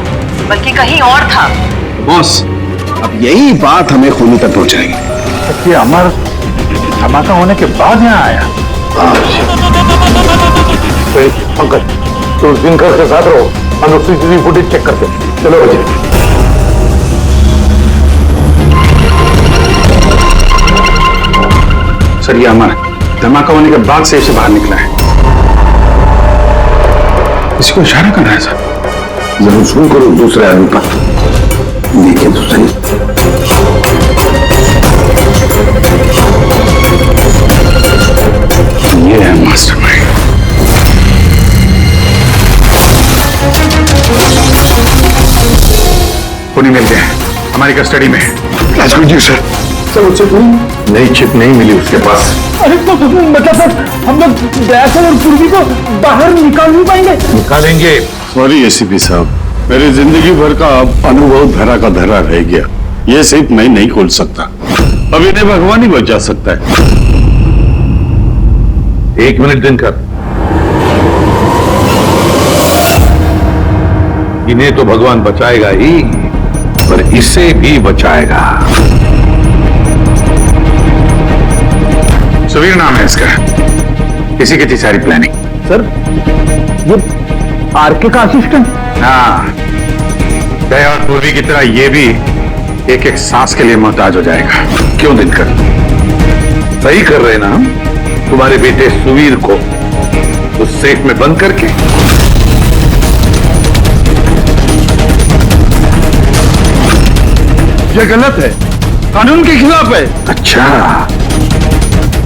बल्कि कहीं और था। बॉस अब यही बात हमें खूनी तक पहुंचाएगी। ये अमर धमाका होने के बाद यहाँ आया। पंकज तो दिनकर के साथ रहो, हम लोग सीसीटीवी फुटेज चेक करते। चलो बच्चे। सर ये अमर धमाका होने के बाद से इसे बाहर निकला है। किसी को इशारा कर रहा है सर। जरूर सुन करो दूसरे आदमी का, देखें तो सही। ये है मास्टरमाइंड। पुणे मिल गया, हमारी कस्टडी में है। जी सर। सर उससे कोई नई चिप नहीं मिली उसके पास। अरे तो मतलब सर हम लोग दयाचल और पूर्वी को बाहर निकाल नहीं पाएंगे? निकालेंगे। सॉरी एसीपी साहब, मेरी जिंदगी भर का अनुभव धरा का धरा रह गया। ये सिर्फ मैं नहीं खोल सकता, अब इन्हें भगवान ही बचा सकता है। एक मिनट दिनकर, इन्हें तो भगवान बचाएगा ही, पर इसे भी बचाएगा। सुवीर नाम है इसका। इसी की थी सारी प्लानिंग। सर ये आरके का असिस्टेंट? हाँ, दया और पूर्वी की तरह ये भी एक एक सांस के लिए मोहताज हो जाएगा। क्यों दिनकर? सही कर रहे ना हम? तुम्हारे बेटे सुवीर को उस सेफ में बंद करके। ये गलत है, कानून के खिलाफ है। अच्छा,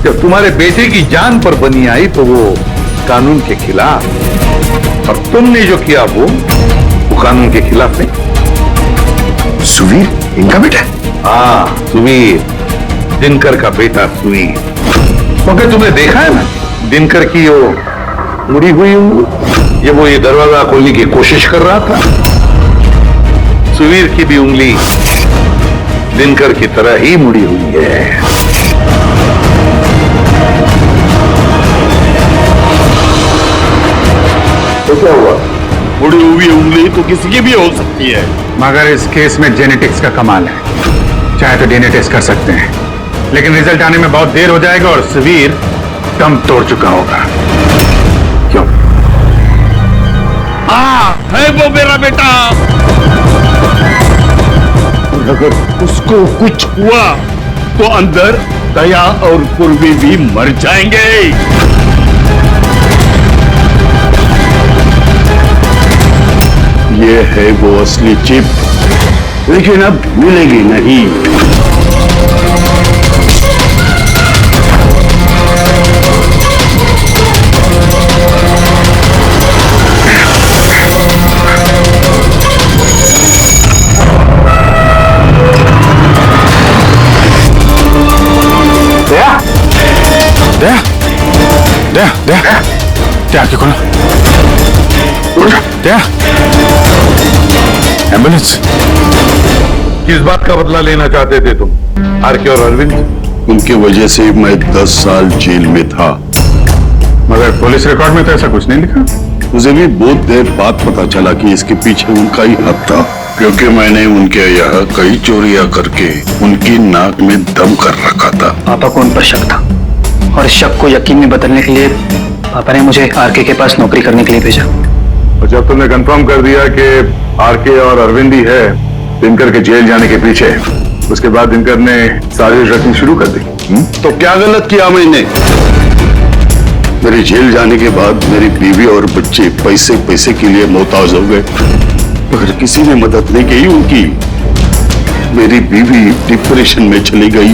जब तुम्हारे बेटे की जान पर बनी आई तो वो कानून के खिलाफ, और तुमने जो किया वो कानून के खिलाफ नहीं। सुवीर इनका बेटा? हाँ सुवीर, दिनकर का बेटा सुवीर। क्योंकि तुमने देखा है ना दिनकर की वो मुड़ी हुई उंगली, जब वो ये दरवाजा खोलने की कोशिश कर रहा था। सुवीर की भी उंगली दिनकर की तरह ही मुड़ी हुई है। तो क्या हुआ? मुड़ी हुई उंगली तो किसी की भी हो सकती है। मगर इस केस में जेनेटिक्स का कमाल है। चाहे तो डीएनए टेस्ट कर सकते हैं, लेकिन रिजल्ट आने में बहुत देर हो जाएगा और सुवीर दम तोड़ चुका होगा। क्यों? है वो मेरा बेटा। अगर उसको कुछ हुआ तो अंदर दया और पूर्वी भी मर जाएंगे। ये है वो असली चिप, लेकिन अब मिलेगी नहीं। दया की खोलो। दया, एम्बुलेंस। किस बात का बदला लेना चाहते थे तुम, आरके और अरविंद? उनकी वजह से मैं 10 साल जेल में था। मगर पुलिस रिकॉर्ड में तो ऐसा कुछ नहीं लिखा। मुझे भी बहुत देर बाद पता चला कि इसके पीछे उनका ही हाथ था, क्योंकि मैंने उनके यहाँ कई चोरियां करके उनकी नाक में दम कर रखा था। पापा को उन पर शक था और इस शक को यकीन में बदलने के लिए पापा ने मुझे आरके के पास नौकरी करने के लिए भेजा। और जब तुमने कंफर्म कर दिया कि आरके और अरविंद ही है दिनकर के जेल जाने के पीछे, उसके बाद दिनकर ने साजिश रचनी शुरू कर दी। तो क्या गलत किया मैंने? मेरे जेल जाने के बाद मेरी बीवी और बच्चे पैसे पैसे के लिए मोहताज हो गए, मगर किसी ने मदद नहीं की उनकी। मेरी बीवी डिप्रेशन में चली गई,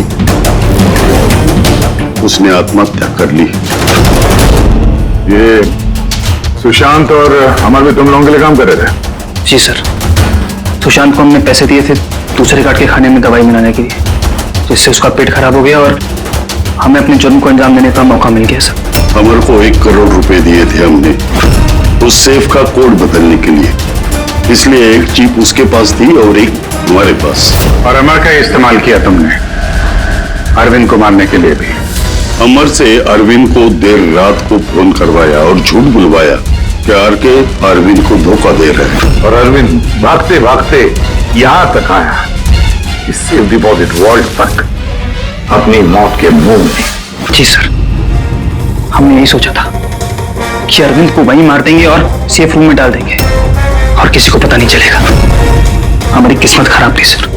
उसने आत्महत्या कर ली। ये सुशांत और अमर भी तुम लोगों के लिए काम कर रहे थे? जी सर, सुशांत को हमने पैसे दिए थे दूसरे कार्ड के खाने में दवाई मिलाने के लिए, जिससे उसका पेट खराब हो गया और हमें अपने जुर्म को अंजाम देने का मौका मिल गया सर। अमर को 1 करोड़ रुपए दिए थे हमने उस सेफ का कोड बदलने के लिए, इसलिए एक चिप उसके पास थी और एक हमारे पास। और अमर का इस्तेमाल किया तुमने अरविंद को मारने के लिए भी? अमर से अरविंद को देर रात को फोन करवाया और झूठ बुलवाया कि आरके अरविंद को धोखा दे रहे हैं। और अरविंद भागते भागते यहां तक आया, इस सेफ डिपॉजिट वॉल्ट तक, अपनी मौत के मुंह में। जी सर, हमने यही सोचा था कि अरविंद को वहीं मार देंगे और सेफ रूम में डाल देंगे और किसी को पता नहीं चलेगा। हमारी किस्मत खराब थी सर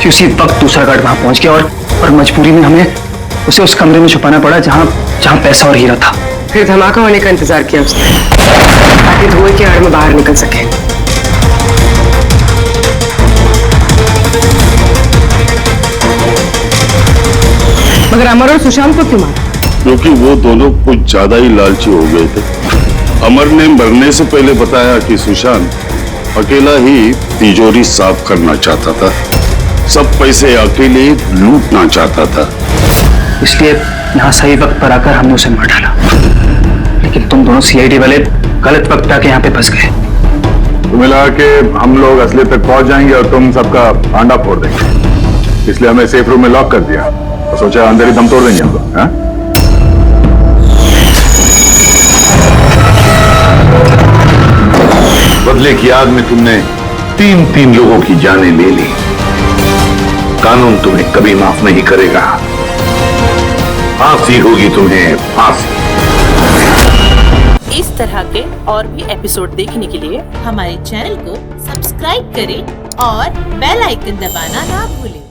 कि उसी वक्त दूसरा गार्ड वहां पहुंच गया और मजबूरी में हमें उसे उस कमरे में छुपाना पड़ा जहां पैसा और हीरा था। फिर धमाका होने का इंतजार किया उसने ताकि धुएं की आड़ में बाहर निकल सके। मगर अमर और सुशांत को क्यों मारा? क्योंकि वो दोनों कुछ ज्यादा ही लालची हो गए थे। अमर ने मरने से पहले बताया कि सुशांत अकेला ही तिजोरी साफ करना चाहता था, सब पैसे अकेले लूटना चाहता था, इसलिए यहाँ सही वक्त पर आकर हमने उसे मार डाला। लेकिन तुम दोनों सीआईडी वाले गलत वक्त आके यहाँ पे फंस गए। तुम्हें लगा कि हम लोग असली तक पहुंच जाएंगे और तुम सबका आंडा फोड़ देंगे, इसलिए हमें सेफ रूम में लॉक कर दिया और सोचा अंदर ही दम तोड़ देंगे हम लोग। हाँ? बदले की आग में तुमने 3 लोगों की जानें ले ली। कानून तुम्हें कभी माफ नहीं करेगा, फांसी होगी तुम्हें, फांसी। इस तरह के और भी एपिसोड देखने के लिए हमारे चैनल को सब्सक्राइब करें और बेल आइकन दबाना ना भूलें।